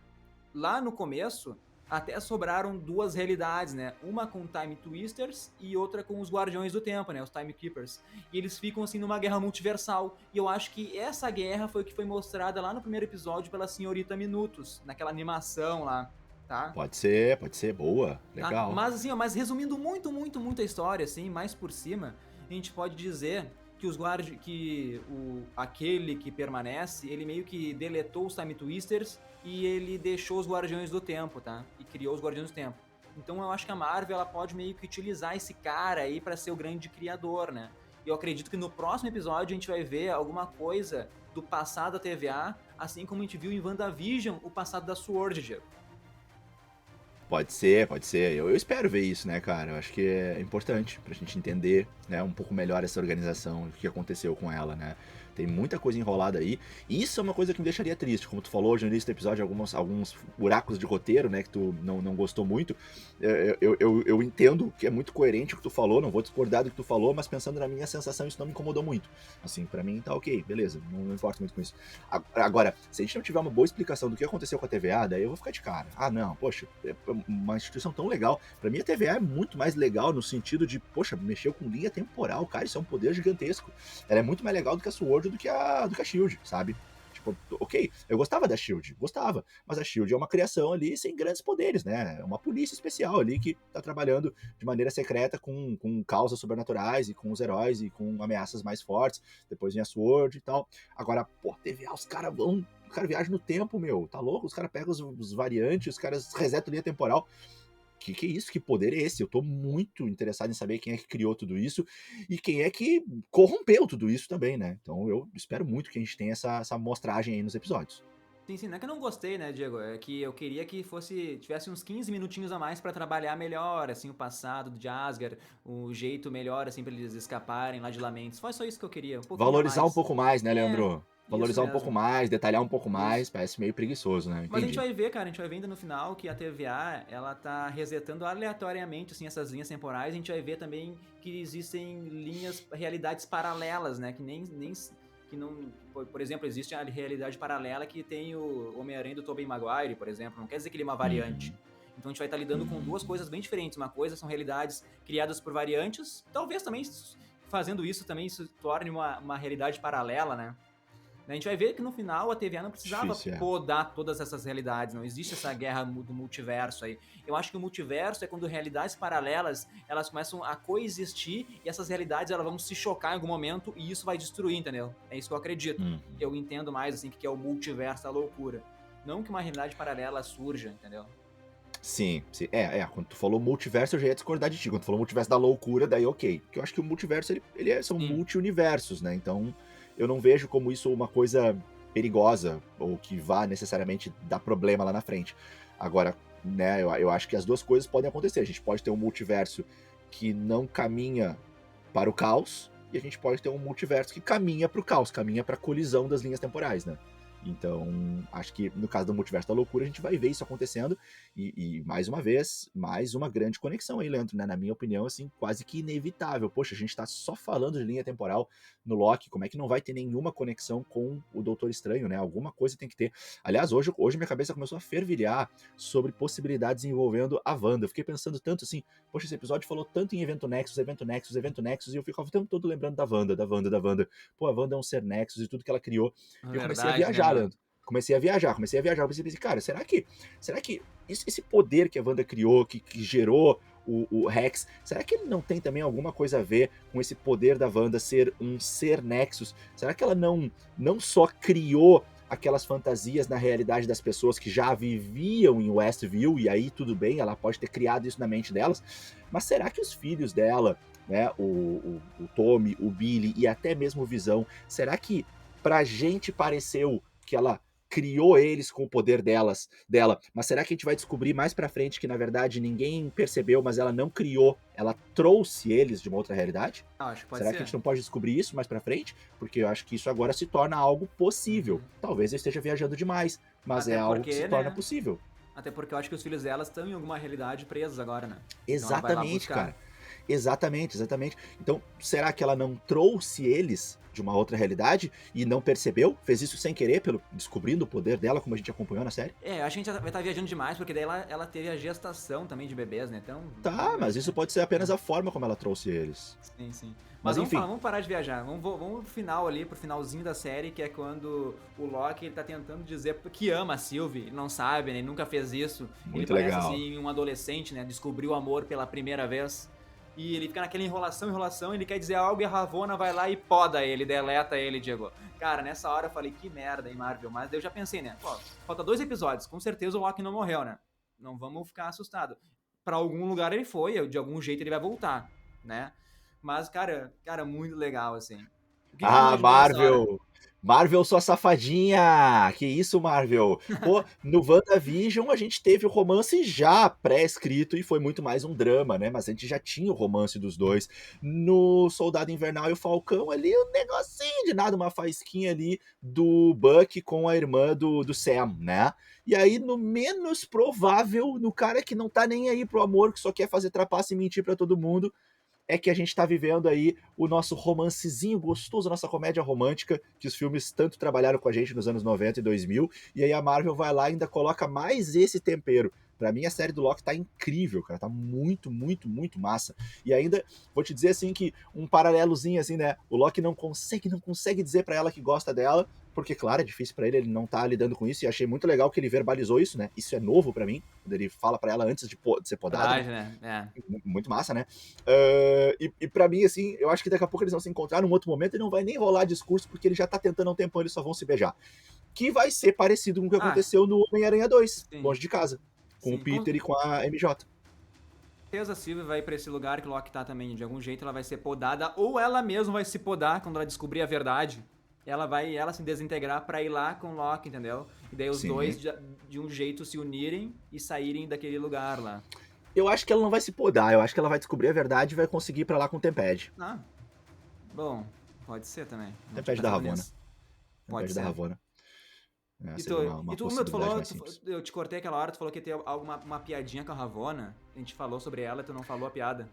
no começo, até sobraram duas realidades, né? Uma com Time Twisters e outra com os Guardiões do Tempo, né? Os Time Keepers. E eles ficam assim numa guerra multiversal. E eu acho que essa guerra foi o que foi mostrada lá no primeiro episódio pela Senhorita Minutos, naquela animação lá, tá? Pode ser, boa, Tá? legal. Mas assim, ó, mas resumindo muito a história, assim, mais por cima, a gente pode dizer que aquele que permanece, ele meio que deletou os Time Twisters e ele deixou os Guardiões do Tempo, tá? E criou os Guardiões do Tempo. Então eu acho que a Marvel ela pode meio que utilizar esse cara aí pra ser o grande criador, né? E eu acredito que no próximo episódio a gente vai ver alguma coisa do passado da TVA, assim como a gente viu em WandaVision o passado da Sword, Diego. Pode ser, pode ser. Eu espero ver isso, né, cara? Eu acho que é importante pra gente entender, né, um pouco melhor essa organização, o que aconteceu com ela, né? Tem muita coisa enrolada aí. E isso é uma coisa que me deixaria triste. Como tu falou hoje no início do episódio, alguns buracos de roteiro, né, que tu não gostou muito. Eu entendo que é muito coerente o que tu falou, não vou discordar do que tu falou, mas pensando na minha sensação, isso não me incomodou muito. Assim, pra mim tá ok, beleza, não importo muito com isso. Agora, se a gente não tiver uma boa explicação do que aconteceu com a TVA, daí eu vou ficar de cara. Ah, não, poxa, é uma instituição tão legal. Pra mim a TVA é muito mais legal no sentido de, poxa, mexeu com linha temporal, cara, isso é um poder gigantesco. Ela é muito mais legal do que a Sword, do que a Shield, sabe? Tipo, ok, eu gostava da Shield, gostava, mas a Shield é uma criação ali sem grandes poderes, né? É uma polícia especial ali que tá trabalhando de maneira secreta com causas sobrenaturais e com os heróis e com ameaças mais fortes. Depois vem a Sword e tal. Agora, pô, TVA, os caras vão. Os caras viajam no tempo, meu. Tá louco? Os caras pegam os variantes, os caras resetam linha temporal. Que é isso? Que poder é esse? Eu tô muito interessado em saber quem é que criou tudo isso e quem é que corrompeu tudo isso também, né? Então eu espero muito que a gente tenha essa amostragem aí nos episódios. Sim, sim, não é que eu não gostei, né, Diego? É que eu queria que tivesse uns 15 minutinhos a mais pra trabalhar melhor, assim, o passado de Asgard, o jeito melhor, assim, pra eles escaparem lá de Lamentos. Foi só isso que eu queria, um pouquinho a Valorizar um mais. pouco mais, né, É, Leandro? Isso valorizar um pouco mesmo. mais, detalhar um pouco mais, Isso. parece meio preguiçoso, né? Mas a gente Entendi. vai ver, cara, a gente vai ver ainda no final que a TVA, ela tá resetando aleatoriamente, assim, essas linhas temporais. A gente vai ver também que existem realidades paralelas, né? Que nem que não, por exemplo, existe a realidade paralela que tem o Homem-Aranha do Tobey Maguire, por exemplo. Não quer dizer que ele é uma variante. Uhum. Então a gente vai estar lidando com duas Uhum. coisas bem diferentes. Uma coisa são realidades criadas por variantes, talvez também fazendo isso também se torne uma realidade paralela, né? A gente vai ver que no final a TVA não precisava Difícil, é. podar todas essas realidades, não existe essa guerra do multiverso aí. Eu acho que o multiverso é quando realidades paralelas elas começam a coexistir e essas realidades elas vão se chocar em algum momento e isso vai destruir, entendeu? É isso que eu acredito. Uhum. Eu entendo mais assim que é o multiverso da loucura. Não que uma realidade paralela surja, entendeu? Sim, sim. Quando tu falou multiverso, eu já ia discordar de ti. Quando tu falou multiverso da loucura, daí ok. Porque eu acho que o multiverso, são Sim. multi-universos, né? Então, eu não vejo como isso uma coisa perigosa, ou que vá necessariamente dar problema lá na frente. Agora, né, eu acho que as duas coisas podem acontecer. A gente pode ter um multiverso que não caminha para o caos, e a gente pode ter um multiverso que caminha para o caos, caminha para a colisão das linhas temporais, né? Então, acho que no caso do Multiverso da Loucura, a gente vai ver isso acontecendo. E mais uma vez, mais uma grande conexão aí, Leandro, né? Na minha opinião, assim, quase que inevitável. Poxa, a gente tá só falando de linha temporal no Loki, como é que não vai ter nenhuma conexão com o Doutor Estranho, né? Alguma coisa tem que ter. Aliás, hoje minha cabeça começou a fervilhar sobre possibilidades envolvendo a Wanda. Eu fiquei pensando tanto assim, poxa, esse episódio falou tanto em Evento Nexus, Evento Nexus, Evento Nexus, e eu ficava o tempo todo lembrando da Wanda, da Wanda, da Wanda. Pô, a Wanda é um ser Nexus e tudo que ela criou. E eu comecei a Verdade, né, viajar, meu? Leandro. Comecei a viajar. Eu pensei, cara, será que esse poder que a Wanda criou, que gerou o Rex, será que ele não tem também alguma coisa a ver com esse poder da Wanda ser um ser Nexus? Será que ela não só criou aquelas fantasias na realidade das pessoas que já viviam em Westview, e aí tudo bem, ela pode ter criado isso na mente delas, mas será que os filhos dela, né, o Tommy, o Billy e até mesmo o Visão, será que pra gente pareceu que ela criou eles com o poder dela, mas será que a gente vai descobrir mais pra frente que na verdade ninguém percebeu, mas ela não criou, ela trouxe eles de uma outra realidade? Acho que pode Será que a ser. gente não pode descobrir isso mais pra frente? Porque eu acho que isso agora se torna algo possível. Uhum. Talvez eu esteja viajando demais, mas é Até algo que se porque, torna né? possível. Até porque eu acho que os filhos delas estão em alguma realidade presos agora, né? Então ela vai lá Exatamente, buscar. cara. Exatamente, exatamente. Então, será que ela não trouxe eles de uma outra realidade e não percebeu? Fez isso sem querer, descobrindo o poder dela, como a gente acompanhou na série? É, eu acho que a gente vai estar viajando demais, porque daí ela teve a gestação também de bebês, né? Então, Tá, mas realmente, isso né? pode ser apenas É, a forma como ela trouxe eles. sim, sim. Mas Mas enfim, vamos parar de viajar. Vamos pro final ali, pro finalzinho da série, que é quando o Loki ele tá tentando dizer que ama a Sylvie. Ele não sabe, né? Ele nunca fez isso. Ele muito parece legal. assim um adolescente, né? Descobriu o amor pela primeira vez. E ele fica naquela enrolação, ele quer dizer algo e a Ravonna vai lá e poda ele, deleta ele, Diego. Cara, nessa hora eu falei, que merda, hein, Marvel? Mas daí eu já pensei, né? Pô, falta 2 episódios, com certeza o Loki não morreu, né? Não vamos ficar assustados. Pra algum lugar ele foi, de algum jeito ele vai voltar, né? Mas, cara, muito legal, assim. O que tu Ah, imaginou nessa hora? Marvel! Marvel, sua safadinha! Que isso, Marvel? Pô, no WandaVision a gente teve o romance já pré-escrito e foi muito mais um drama, né? Mas a gente já tinha o romance dos dois. No Soldado Invernal e o Falcão ali, um negocinho de nada, uma faísquinha ali do Buck com a irmã do Sam, né? E aí, no menos provável, no cara que não tá nem aí pro amor, que só quer fazer trapaça e mentir pra todo mundo, é que a gente tá vivendo aí o nosso romancezinho gostoso, a nossa comédia romântica, que os filmes tanto trabalharam com a gente nos anos 90 e 2000, e aí a Marvel vai lá e ainda coloca mais esse tempero. Pra mim, a série do Loki tá incrível, cara. Tá muito, muito, muito massa. E ainda, vou te dizer assim que um paralelozinho assim, né? O Loki não consegue dizer pra ela que gosta dela, porque, claro, é difícil pra ele não tá lidando com isso, e achei muito legal que ele verbalizou isso, né? Isso é novo pra mim, quando ele fala pra ela antes de ser podada, né? Coragem, né? É. Muito massa, né? E pra mim, assim, eu acho que daqui a pouco eles vão se encontrar num outro momento e não vai nem rolar discurso, porque ele já tá tentando há um tempão, eles só vão se beijar. Que vai ser parecido com o que Ah, aconteceu no Homem-Aranha 2, sim, longe de casa, com o sim. Com Peter e com a MJ. certeza a Sylvie vai pra esse lugar que o Loki tá também. De algum jeito ela vai ser podada, ou ela mesma vai se podar quando ela descobrir a verdade. Ela se desintegrar pra ir lá com o Loki, entendeu? E daí os Sim. dois, de um jeito, se unirem e saírem daquele lugar lá. Eu acho que ela não vai se podar, eu acho que ela vai descobrir a verdade e vai conseguir ir pra lá com o Tempad. Ah, bom, pode ser também. Não tinha Tempad da pensado Ravonna. nisso. ao Pode invés da ser. Ravonna. E Seria tu, uma meu, tu possibilidade falou, mais simples. eu te cortei aquela hora, tu falou que ia ter uma piadinha com a Ravonna. A gente falou sobre ela e tu não falou a piada.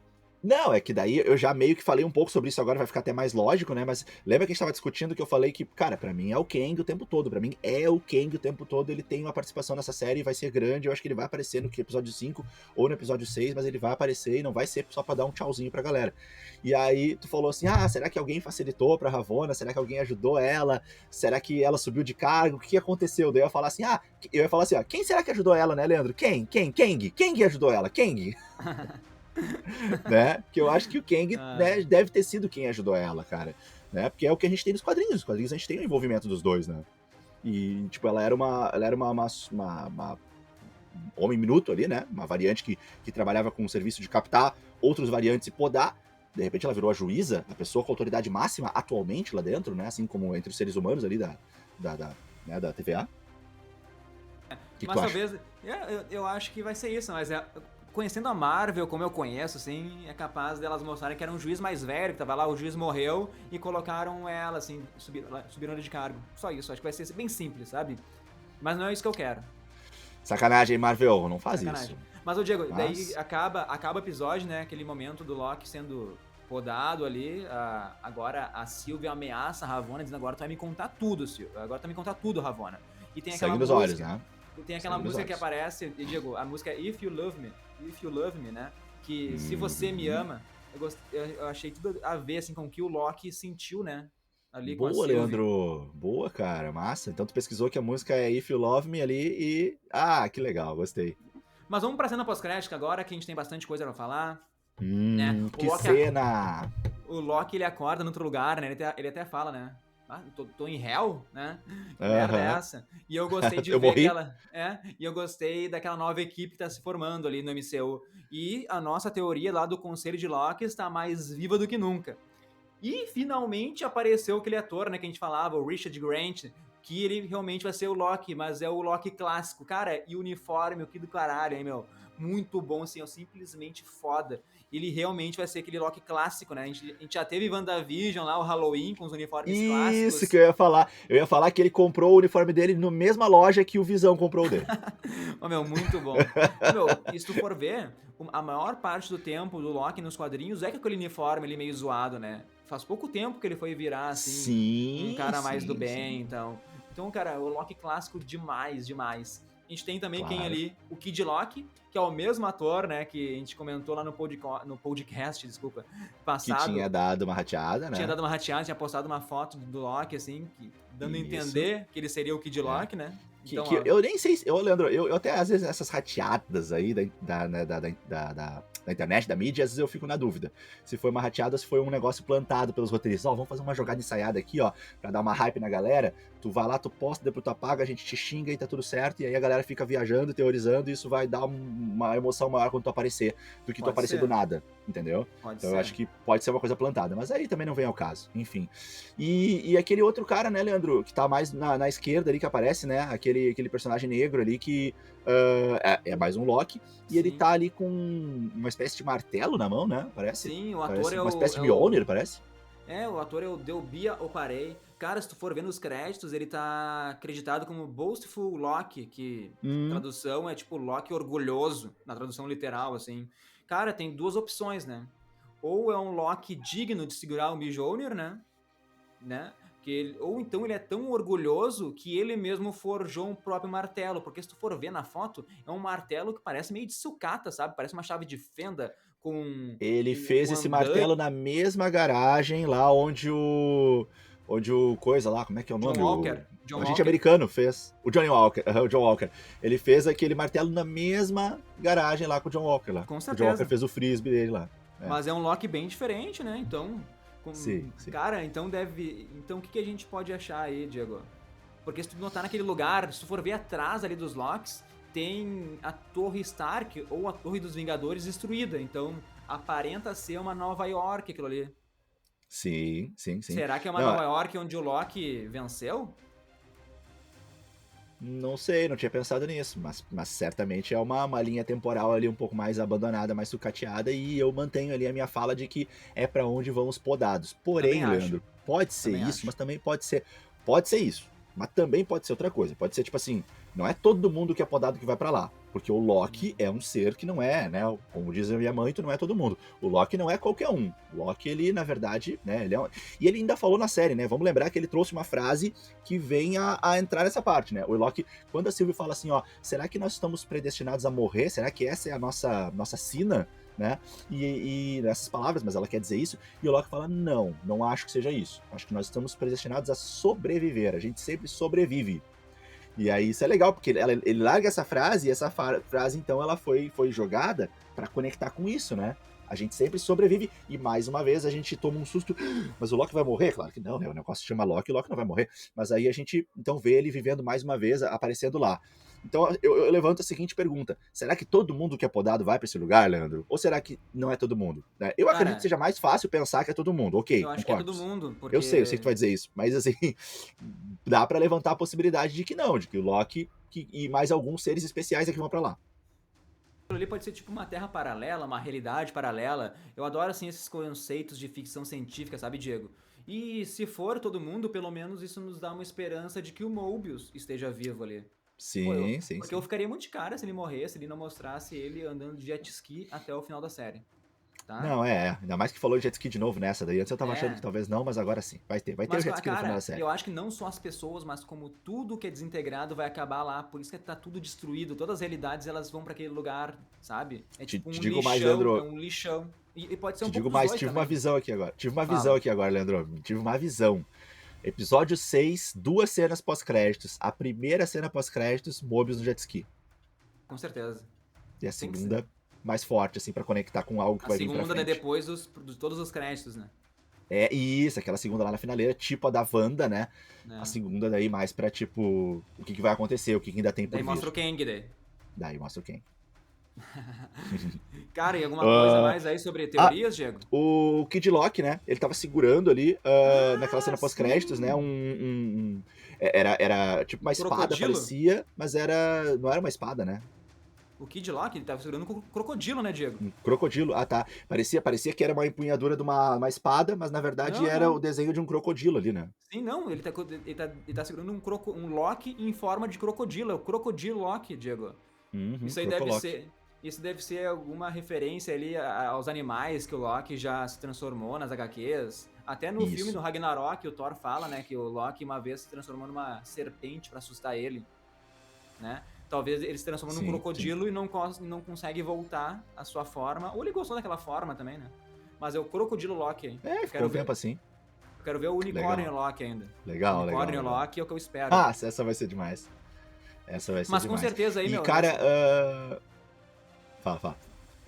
Não, é que daí eu já meio que falei um pouco sobre isso agora, vai ficar até mais lógico, né? Mas lembra que a gente tava discutindo que eu falei que, cara, pra mim é o Kang o tempo todo. Pra mim é o Kang o tempo todo. Ele tem uma participação nessa série e vai ser grande. Eu acho que ele vai aparecer no episódio 5 ou no episódio 6, mas ele vai aparecer e não vai ser só pra dar um tchauzinho pra galera. E aí tu falou assim: ah, será que alguém facilitou pra Ravonna? Será que alguém ajudou ela? Será que ela subiu de cargo? O que aconteceu? Daí eu ia falar assim: ah, eu ia falar assim, ó, quem será que ajudou ela, né, Leandro? Quem? Kang ajudou ela? Kang? Né? Porque eu acho que o Kang, né, deve ter sido quem ajudou ela, cara. Né? Porque é o que a gente tem nos quadrinhos. Nos quadrinhos a gente tem o envolvimento dos dois, né? E, tipo, ela era uma homem minuto ali, né? Uma variante que trabalhava com o serviço de captar outros variantes e podar. De repente ela virou a juíza, a pessoa com autoridade máxima atualmente lá dentro, né? Assim como entre os seres humanos ali da TVA. O que Mas tu acha? talvez. Eu acho que vai ser isso, mas conhecendo a Marvel, como eu conheço, assim, é capaz delas mostrarem que era um juiz mais velho, que tava lá, o juiz morreu e colocaram ela, assim, subiram ela de cargo. Só isso, acho que vai ser bem simples, sabe? Mas não é isso que eu quero. Sacanagem, Marvel, não faz Sacanagem. isso. Mas, ô Diego, Mas... daí acaba o episódio, né? Aquele momento do Loki sendo podado ali. Agora a Sylvie ameaça a Ravonna, dizendo: agora tu vai me contar tudo, Sylvie. Agora tu vai me contar tudo, Ravonna. E tem aquela sangue nos música. olhos, né? Tem aquela música que aparece, e Diego, a música é If You Love Me, né? Que se você me ama, eu achei tudo a ver, assim, com o que o Loki sentiu, né? Ali com a Boa, Sylvie. Leandro. Boa, cara. Massa. Então tu pesquisou que a música é If You Love Me ali e... Ah, que legal. Gostei. Mas vamos pra cena pós-crédito agora, que a gente tem bastante coisa pra falar, né? Que cena! O Loki, ele acorda em outro lugar, né? Ele até fala, né? Ah, tô em hell, né? Que merda é Aham. essa? E eu gostei de Eu ver morri? aquela. E eu gostei daquela nova equipe que tá se formando ali no MCU. E a nossa teoria lá do Conselho de Loki está mais viva do que nunca. E finalmente apareceu aquele ator, né, que a gente falava, o Richard Grant, que ele realmente vai ser o Loki, mas é o Loki clássico. Cara, e o uniforme, o que do caralho, hein, meu? Muito bom, assim, é simplesmente foda. Ele realmente vai ser aquele Loki clássico, né? A gente já teve WandaVision lá, o Halloween, com os uniformes Isso clássicos. que eu ia falar. Eu ia falar que ele comprou o uniforme dele na mesma loja que o Visão comprou o dele. Oh, meu, muito bom. Oh, meu, e se tu for ver, a maior parte do tempo do Loki nos quadrinhos é com aquele uniforme ali meio zoado, né? Faz pouco tempo que ele foi virar, assim, um Sim, cara mais do sim, bem, sim. então. Então, cara, o Loki clássico demais, demais. A gente tem também quem Claro. ali? O Kid Loki, que é o mesmo ator, né, que a gente comentou lá no podcast, desculpa, Que passado. tinha dado uma rateada, Tinha né? dado uma rateada, tinha postado uma foto do Loki, assim, dando a Isso. entender que ele seria o Kid É. Loki, né? Que, Então, que ó, eu nem sei se. Leandro, eu até às vezes essas rateadas aí da internet, da mídia, às vezes eu fico na dúvida. Se foi uma rateada, se foi um negócio plantado pelos roteiristas. Ó, vamos fazer uma jogada ensaiada aqui, ó, pra dar uma hype na galera. Tu vai lá, tu posta, depois tu apaga, a gente te xinga e tá tudo certo. E aí a galera fica viajando, teorizando, e isso vai dar uma emoção maior quando tu aparecer do que tu pode aparecer do ser, nada, entendeu? pode Então eu ser. acho que pode ser uma coisa plantada, mas aí também não vem ao caso. Enfim. E aquele outro cara, né, Leandro, que tá mais na esquerda ali que aparece, né? Aquele personagem negro ali que é mais um Loki. E ele Sim. tá ali com uma espécie de martelo na mão, né? Parece. Sim, o ator Parece é uma espécie o. de Mjolnir, parece. O ator é o Delbia Oparei. Cara, se tu for ver nos créditos, ele tá acreditado como Boastful Loki, que Hum, tradução é tipo Loki orgulhoso, na tradução literal, assim. Cara, tem duas opções, né? Ou é um Loki digno de segurar o Mjolnir, né? Ou então ele é tão orgulhoso que ele mesmo forjou um próprio martelo, porque se tu for ver na foto, é um martelo que parece meio de sucata, sabe? Parece uma chave de fenda com ele fez um esse andaime. martelo na mesma garagem lá onde o. Onde o coisa lá, como é que é o John nome? Walker. O John agente Walker. americano fez. O Johnny Walker. O John Walker. Ele fez aquele martelo na mesma garagem lá com o John Walker lá. Com O John Walker certeza. fez o frisbee dele lá. É. Mas é um Loki bem diferente, né? Então, Sim, sim. cara, então deve. Então o que a gente pode achar aí, Diego? Porque se tu notar naquele lugar, se tu for ver atrás ali dos Locks, tem a Torre Stark ou a Torre dos Vingadores destruída. Então aparenta ser uma Nova York aquilo ali. Sim, sim, sim. Será que é uma Não, Nova York onde o Loki venceu? não sei, não tinha pensado nisso, mas certamente é uma linha temporal ali um pouco mais abandonada, mais sucateada, e eu mantenho ali a minha fala de que é pra onde vamos podados. Também Porém, acho. Leandro, pode ser Também isso, acho. mas também pode ser Pode ser isso, mas também pode ser outra coisa. Pode ser tipo assim, não é todo mundo que é podado que vai pra lá. Porque o Loki é um ser que não é, né? Como diz a minha mãe, tu não é todo mundo. O Loki não é qualquer um. O Loki, ele, na verdade, né? E ele ainda falou na série, né? Vamos lembrar que ele trouxe uma frase que vem a entrar nessa parte, né? O Loki, quando a Sylvie fala assim, ó, será que nós estamos predestinados a morrer? Será que essa é a nossa sina? Né? E nessas palavras, mas ela quer dizer isso, e o Loki fala: não acho que seja isso. Acho que nós estamos predestinados a sobreviver. A gente sempre sobrevive. E aí isso é legal, porque ele larga essa frase, e essa frase, então, ela foi jogada para conectar com isso, né? A gente sempre sobrevive, e mais uma vez a gente toma um susto. Mas o Loki vai morrer? Claro que não, né? O negócio se chama Loki, o Loki não vai morrer. Mas aí a gente, então, vê ele vivendo mais uma vez, aparecendo lá. Então eu levanto a seguinte pergunta: será que todo mundo que é podado vai para esse lugar, Leandro? Ou será que não é todo mundo? Né? Eu acredito que Cara, seja mais fácil pensar que é todo mundo. Ok, eu acho que é concordo. todo mundo, Eu sei que tu porque vai dizer isso, mas assim, dá pra levantar a possibilidade de que não, de que o Loki e mais alguns seres especiais é que vão pra lá. aquilo ali pode ser tipo uma terra paralela, uma realidade paralela. Eu adoro, assim, esses conceitos de ficção científica, sabe, Diego? E se for todo mundo, pelo menos isso nos dá uma esperança de que o Mobius esteja vivo ali. Pô, Sim, sim, porque eu sim. ficaria muito de cara se ele morresse, se ele não mostrasse ele andando de jet ski até o final da série, tá? Não, ainda mais que falou de jet ski de novo nessa daí. Antes eu tava achando que É. talvez não, mas agora sim. Vai ter o Mas, jet ski no final da cara, série. eu acho que não só as pessoas, mas como tudo que é desintegrado vai acabar lá. Por isso que tá tudo destruído. Todas as realidades elas vão pra aquele lugar, sabe? É tipo Te um digo mais, lixão, é Leandro. um lixão. E pode ser Te um pouco digo dos mais, dois tive uma também. visão aqui agora. Tive uma visão Fala. aqui agora, Leandro. Tive uma visão. Episódio 6, 2 cenas pós-créditos. A primeira cena pós-créditos, Mobius no jet ski. Com certeza. E a Tem que ser. segunda, mais forte, assim, pra conectar com algo que A vai vir pra segunda, né, frente. depois de todos os créditos, né? É isso, aquela segunda lá na finaleira, tipo a da Wanda, né? A É. segunda daí mais pra, tipo, o que vai acontecer, o que ainda tem por Daí mostra vir. o Kang, daí. Daí mostra quem. Cara, e alguma coisa Uh, mais aí sobre ah, teorias, Diego? o Kid Lock, né? Ele tava segurando ali, naquela Ah, cena pós-créditos, né? sim! Era tipo Um uma espada, crocodilo? parecia, mas não era uma espada, né? O Kid Lock, ele tava segurando um crocodilo, né, Diego? Um crocodilo. Ah, tá. Parecia que era uma empunhadura de uma espada, mas na verdade Não, era o não. desenho de um crocodilo ali, né? Sim, não, ele tá segurando um Loki em forma de crocodilo, é o Crocodilo Loki, Diego. Uhum, Isso aí deve Crocolock. ser. Isso deve ser alguma referência ali aos animais que o Loki já se transformou nas HQs. Até no filme do Isso. Ragnarok, o Thor fala, né, que o Loki uma vez se transformou numa serpente pra assustar ele, né? Talvez ele se transformou num Sim, sim. crocodilo e não consegue voltar à sua forma. Ou ele gostou daquela forma também, né? Mas é o Crocodilo Loki. É, Eu ficou quero um tempo ver, assim. eu quero ver o Unicórnio Legal. Loki ainda. Legal, legal, Unicórnio legal. Loki é o que eu espero. Ah, essa vai ser demais. Essa vai ser Mas com demais. certeza aí, E, meu, cara, fala, fala.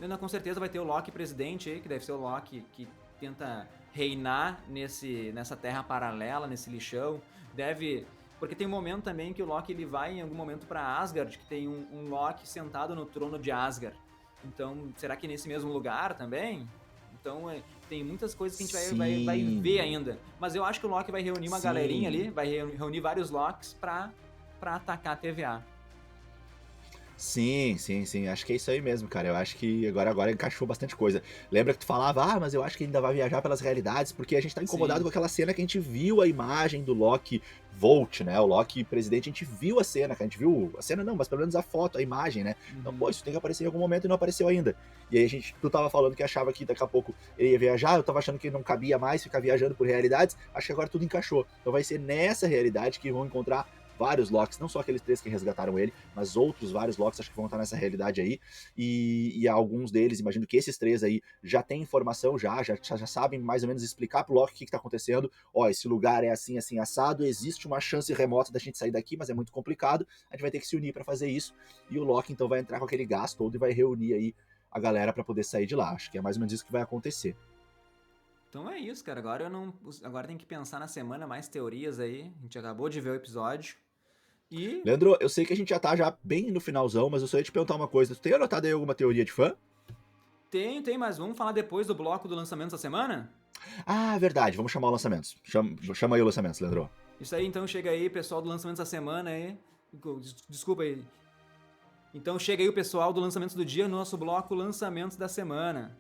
não, com certeza vai ter o Loki presidente aí, que deve ser o Loki que tenta reinar nessa terra paralela, nesse lixão. Deve. Porque tem um momento também que o Loki ele vai em algum momento pra Asgard, que tem um Loki sentado no trono de Asgard. Então, será que nesse mesmo lugar também? Então, tem muitas coisas que a gente vai ver Sim. ainda. Mas eu acho que o Loki vai reunir uma galerinha Sim. ali, vai reunir vários Locks pra atacar a TVA. Sim, sim, sim. Acho que é isso aí mesmo, cara. Eu acho que agora encaixou bastante coisa. Lembra que tu falava, mas eu acho que ainda vai viajar pelas realidades, porque a gente tá incomodado Sim. com aquela cena que a gente viu a imagem do Loki Volt, né? O Loki presidente, a gente viu a cena, cara. A gente viu a cena não, mas pelo menos a foto, a imagem, né? Então, pô, Uhum. isso tem que aparecer em algum momento e não apareceu ainda. E aí tu tava falando que achava que daqui a pouco ele ia viajar, eu tava achando que não cabia mais ficar viajando por realidades. Acho que agora tudo encaixou. Então vai ser nessa realidade que vão encontrar vários Locks, não só aqueles 3 que resgataram ele, mas outros vários Locks acho que vão estar nessa realidade aí. E alguns deles, imagino que esses 3 aí já têm informação, já sabem mais ou menos explicar pro Loki o que está acontecendo. Ó, esse lugar é assim, assim, assado, existe uma chance remota da gente sair daqui, mas é muito complicado. A gente vai ter que se unir para fazer isso. E o Loki então vai entrar com aquele gás todo e vai reunir aí a galera para poder sair de lá. Acho que é mais ou menos isso que vai acontecer. Então é isso, cara. Agora eu não. Agora tem que pensar na semana mais teorias aí. A gente acabou de ver o episódio. E Leandro, eu sei que a gente já tá já bem no finalzão, mas eu só ia te perguntar uma coisa. Tu tem anotado aí alguma teoria de fã? tem, mas vamos falar depois do bloco do lançamento essa semana? Ah, verdade. Vamos chamar o lançamento. Chama aí o lançamento, Leandro. Isso aí, então chega aí, pessoal do lançamento essa semana aí. Desculpa aí. Então chega aí o pessoal do lançamento do dia no nosso bloco lançamentos da semana.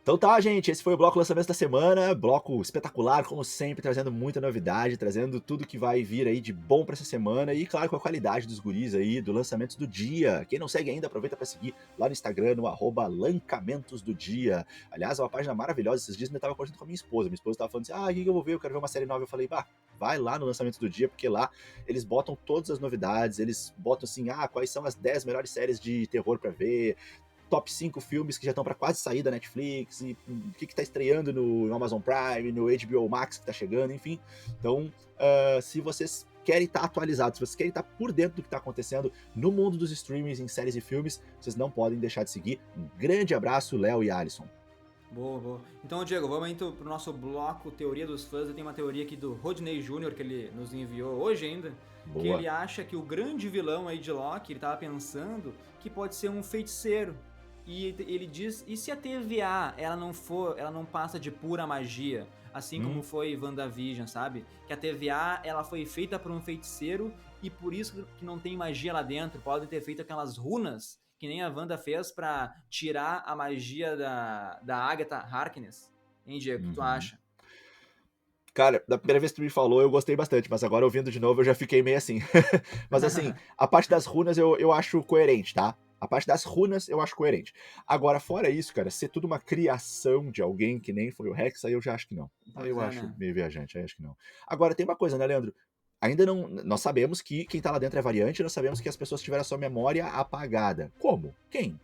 Então tá, gente, esse foi o Bloco Lançamentos da Semana, bloco espetacular, como sempre, trazendo muita novidade, trazendo tudo que vai vir aí de bom pra essa semana e, claro, com a qualidade dos guris aí, do Lançamentos do Dia. Quem não segue ainda, aproveita pra seguir lá no Instagram, no @Lancamentos do Dia. Aliás, é uma página maravilhosa, esses dias eu tava conversando com a minha esposa tava falando assim, o que eu vou ver? Eu quero ver uma série nova. Eu falei, vai lá no Lançamentos do Dia, porque lá eles botam todas as novidades, eles botam assim, quais são as 10 melhores séries de terror pra ver, top 5 filmes que já estão para quase sair da Netflix, e o que tá estreando no Amazon Prime, no HBO Max que tá chegando, enfim. Então, se vocês querem estar atualizados, se vocês querem estar por dentro do que tá acontecendo no mundo dos streamings, em séries e filmes, vocês não podem deixar de seguir. Um grande abraço, Léo e Alisson. Boa, boa. Então, Diego, vamos então pro nosso bloco Teoria dos Fãs. Eu tenho uma teoria aqui do Rodney Jr., que ele nos enviou hoje ainda, Boa. que ele acha que o grande vilão aí de Loki, ele tava pensando que pode ser um feiticeiro. E ele diz, e se a TVA, ela não passa de pura magia, assim como foi WandaVision, sabe? Que a TVA, ela foi feita por um feiticeiro e por isso que não tem magia lá dentro. Podem ter feito aquelas runas que nem a Wanda fez pra tirar a magia da Agatha Harkness. Hein, Diego? O que tu acha? Cara, da primeira vez que tu me falou, eu gostei bastante, mas agora ouvindo de novo eu já fiquei meio assim. Mas assim, a parte das runas eu acho coerente, tá? A parte das runas eu acho coerente. Agora, fora isso, cara, ser tudo uma criação de alguém que nem foi o Rex, aí eu já acho que não. Aí eu acho meio viajante, aí acho que não. Agora, tem uma coisa, né, Leandro? Ainda não. Nós sabemos que quem tá lá dentro é variante, nós sabemos que as pessoas tiveram a sua memória apagada. Como? Quem?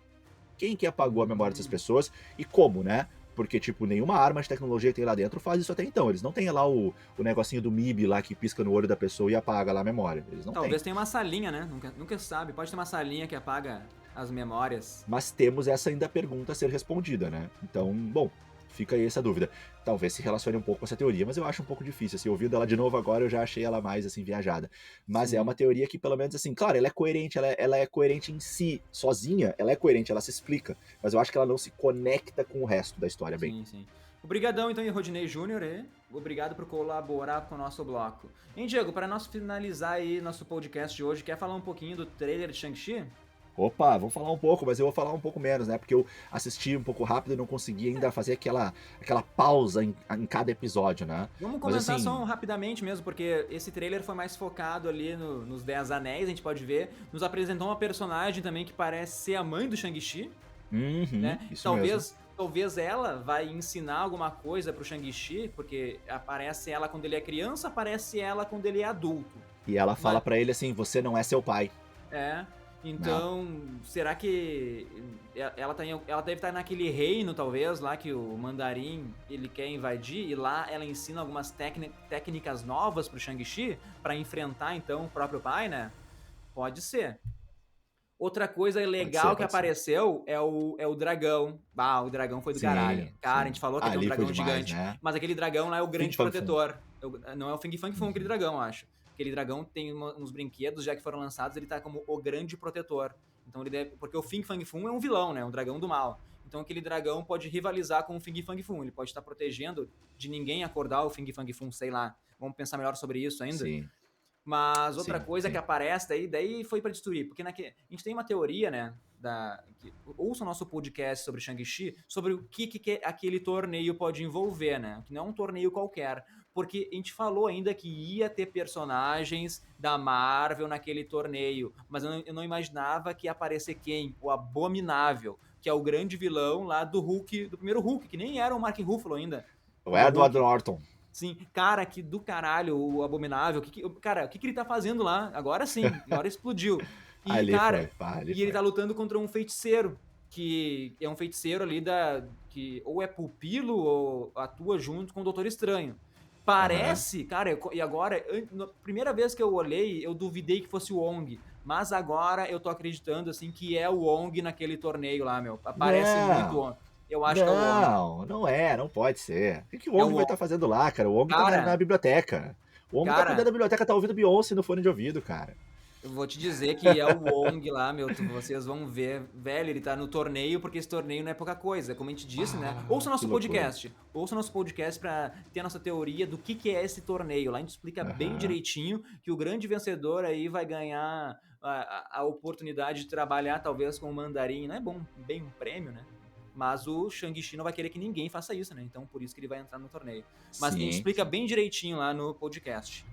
Quem que apagou a memória dessas pessoas e como, né? Porque, tipo, nenhuma arma de tecnologia que tem lá dentro faz isso até então. Eles não têm lá o negocinho do MIB lá que pisca no olho da pessoa e apaga lá a memória. Eles não Talvez têm. tenha uma salinha, né? Nunca sabe. Pode ter uma salinha que apaga as memórias. Mas temos essa ainda pergunta a ser respondida, né? Então, bom, fica aí essa dúvida. Talvez se relacione um pouco com essa teoria, mas eu acho um pouco difícil. Assim, ouvindo ela de novo agora, eu já achei ela mais, assim, viajada. Mas Sim. é uma teoria que, pelo menos, assim, claro, ela é coerente, ela é coerente em si, sozinha, ela é coerente, ela se explica. Mas eu acho que ela não se conecta com o resto da história bem. Sim. Obrigadão, então, Rodney Júnior, e obrigado por colaborar com o nosso bloco. Hein, Diego, para nós finalizar aí nosso podcast de hoje, quer falar um pouquinho do trailer de Shang-Chi? Opa, vou falar um pouco, mas eu vou falar um pouco menos, né? Porque eu assisti um pouco rápido e não consegui ainda fazer aquela pausa em cada episódio, né? Vamos Mas, comentar assim, só rapidamente mesmo, porque esse trailer foi mais focado ali nos 10 Anéis, a gente pode ver. Nos apresentou uma personagem também que parece ser a mãe do Shang-Chi, né? isso mesmo. Talvez ela vai ensinar alguma coisa pro Shang-Chi, porque aparece ela quando ele é criança, aparece ela quando ele é adulto. E ela fala pra ele assim, você não é seu pai. Então, será que ela deve estar naquele reino, talvez, lá que o Mandarim ele quer invadir, e lá ela ensina algumas técnicas novas pro Shang-Chi pra enfrentar, então, o próprio pai, né? Pode ser. Outra coisa legal que apareceu é o dragão. O dragão foi do caralho. Cara, a gente falou que tem um dragão gigante, né? Mas aquele dragão lá é o grande protetor. Não é o Fing Fang Fum, aquele dragão, acho. Aquele dragão tem uns brinquedos, já que foram lançados, ele tá como o grande protetor. Então ele deve. Porque o Fing Fang Fum é um vilão, né? Um dragão do mal. Então aquele dragão pode rivalizar com o Fing Fang Fum. Ele pode estar protegendo de ninguém acordar o Fing Fang Fum, sei lá. Vamos pensar melhor sobre isso ainda. Sim. Mas outra coisa que aparece daí foi pra destruir. Porque a gente tem uma teoria, né? Ouça o nosso podcast sobre Shang-Chi, sobre o que aquele torneio pode envolver, né? Que não é um torneio qualquer. Porque a gente falou ainda que ia ter personagens da Marvel naquele torneio. Mas eu não imaginava que ia aparecer quem? O Abominável, que é o grande vilão lá do Hulk, do primeiro Hulk, que nem era o Mark Ruffalo ainda. O Edward Norton. Sim, cara, que do caralho, o Abominável. Cara, o que ele tá fazendo lá? Agora sim, agora explodiu. E, cara, ele tá lutando contra um feiticeiro, que é um feiticeiro ali que ou é pupilo ou atua junto com o Doutor Estranho. Parece, cara, e agora, na primeira vez que eu olhei, eu duvidei que fosse o Wong. Mas agora eu tô acreditando, assim, que é o Wong naquele torneio lá, meu. Parece muito Wong. Eu acho que é o Wong. Não pode ser. O que o Wong vai estar fazendo lá, cara? O Wong tá na biblioteca. O Wong tá cuidando da biblioteca, tá ouvindo Beyoncé no fone de ouvido, cara. Eu vou te dizer que é o Wong lá, meu, vocês vão ver. Velho, ele tá no torneio, porque esse torneio não é pouca coisa, como a gente disse, né? Ouça o nosso podcast. Ouça o nosso podcast pra ter a nossa teoria do que é esse torneio. Lá a gente explica bem direitinho que o grande vencedor aí vai ganhar a oportunidade de trabalhar, talvez, com o Mandarim. Não é bem um prêmio, né? Mas o Shang-Chi não vai querer que ninguém faça isso, né? Então por isso que ele vai entrar no torneio. Mas a gente Sim, explica bem direitinho lá no podcast.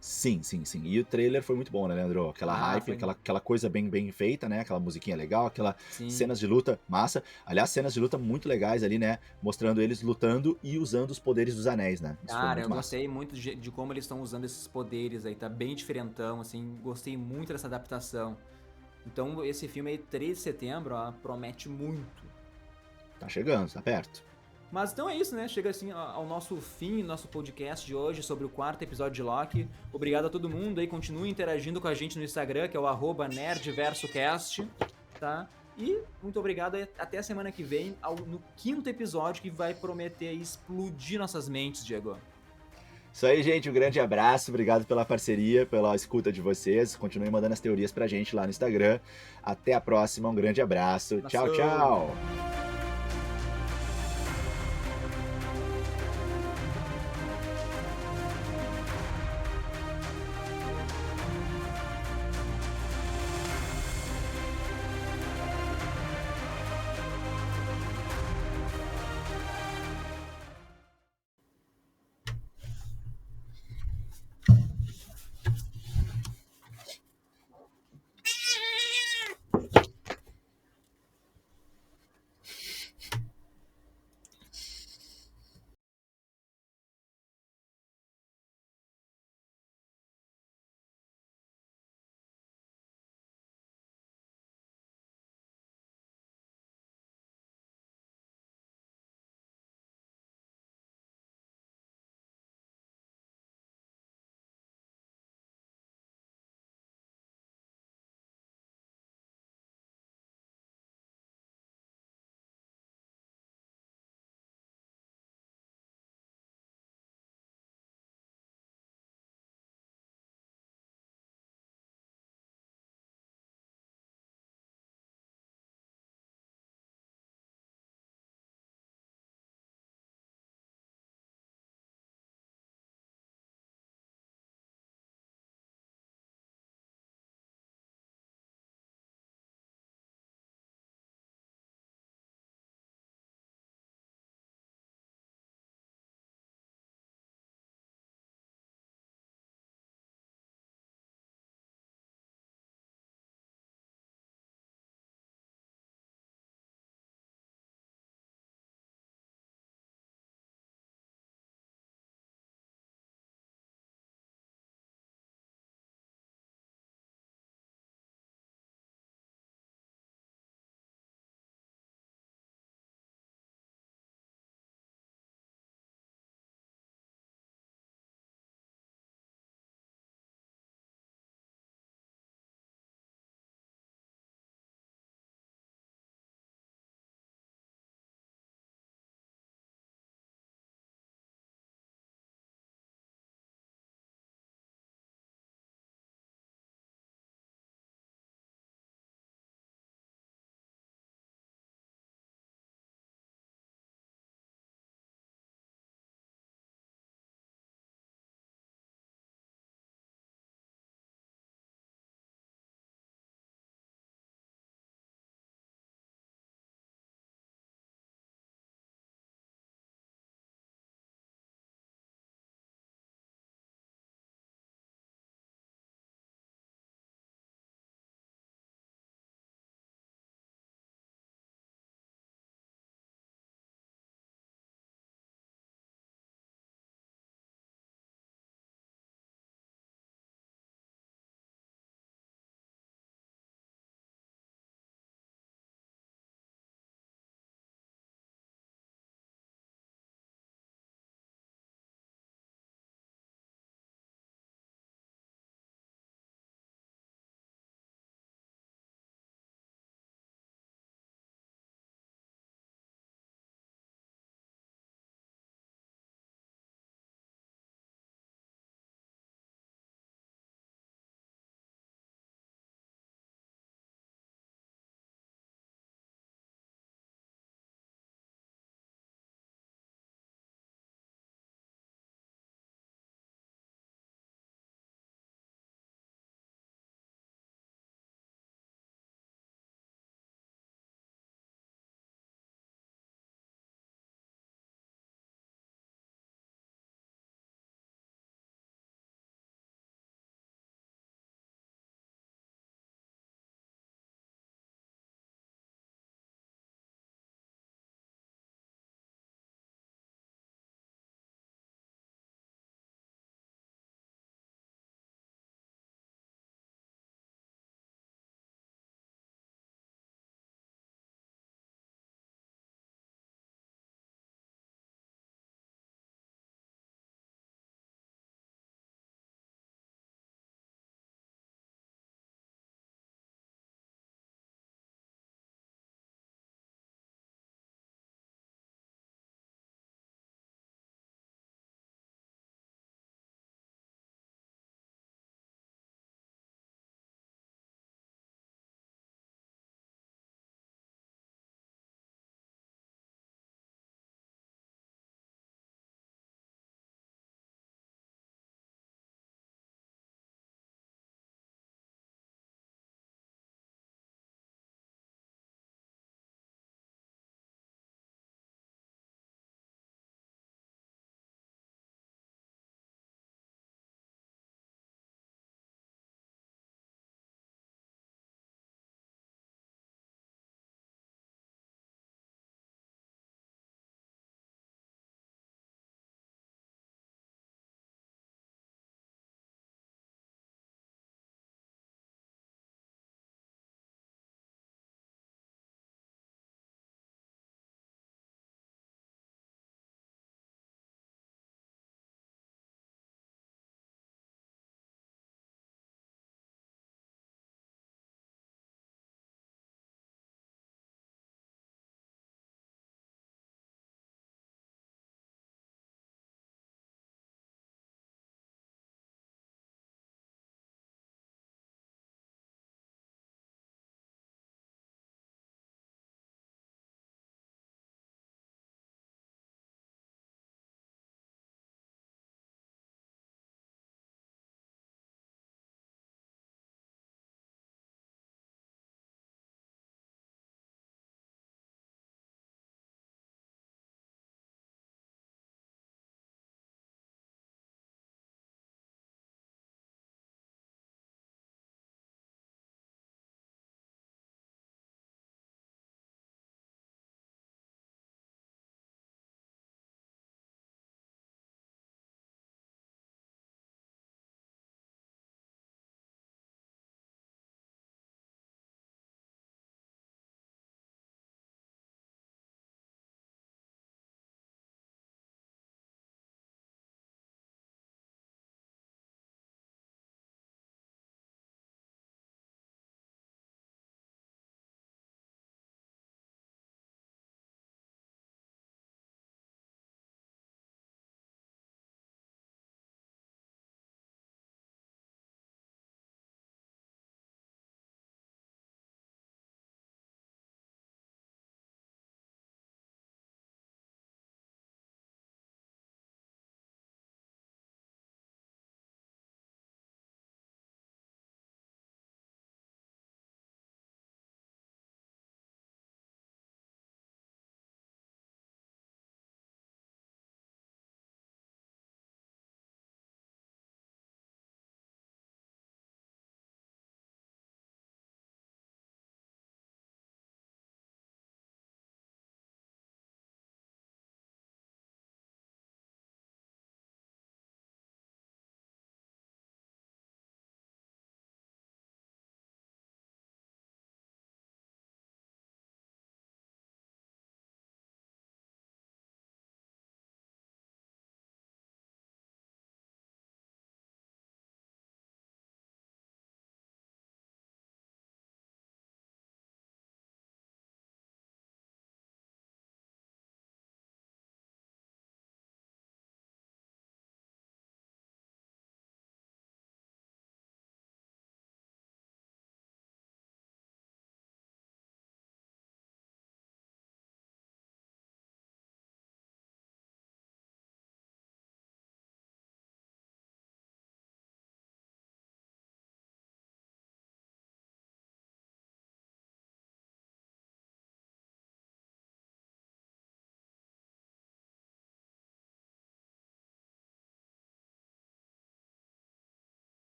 sim, sim, sim. E o trailer foi muito bom, né, Leandro? Aquela Ah, hype, aquela coisa bem feita, né? Aquela musiquinha legal, aquela sim. cenas de luta massa. Aliás, cenas de luta muito legais ali, né? Mostrando eles lutando e usando os poderes dos anéis, né? Isso foi Cara, muito eu massa. gostei muito de como eles estão usando esses poderes aí, tá bem diferentão, assim, gostei muito dessa adaptação. Então esse filme aí, 3 de setembro, ó, promete muito. Tá chegando, tá perto. Mas então é isso, né? Chega assim ao nosso fim, nosso podcast de hoje sobre o 4º episódio de Loki. Obrigado a todo mundo aí, continue interagindo com a gente no Instagram, que é o @nerdversocast, tá? E muito obrigado, até a semana que vem, no 5º episódio, que vai prometer explodir nossas mentes, Diego. Isso aí, gente. Um grande abraço. Obrigado pela parceria, pela escuta de vocês. Continuem mandando as teorias pra gente lá no Instagram. Até a próxima. Um grande abraço. Tchau, Nação! tchau.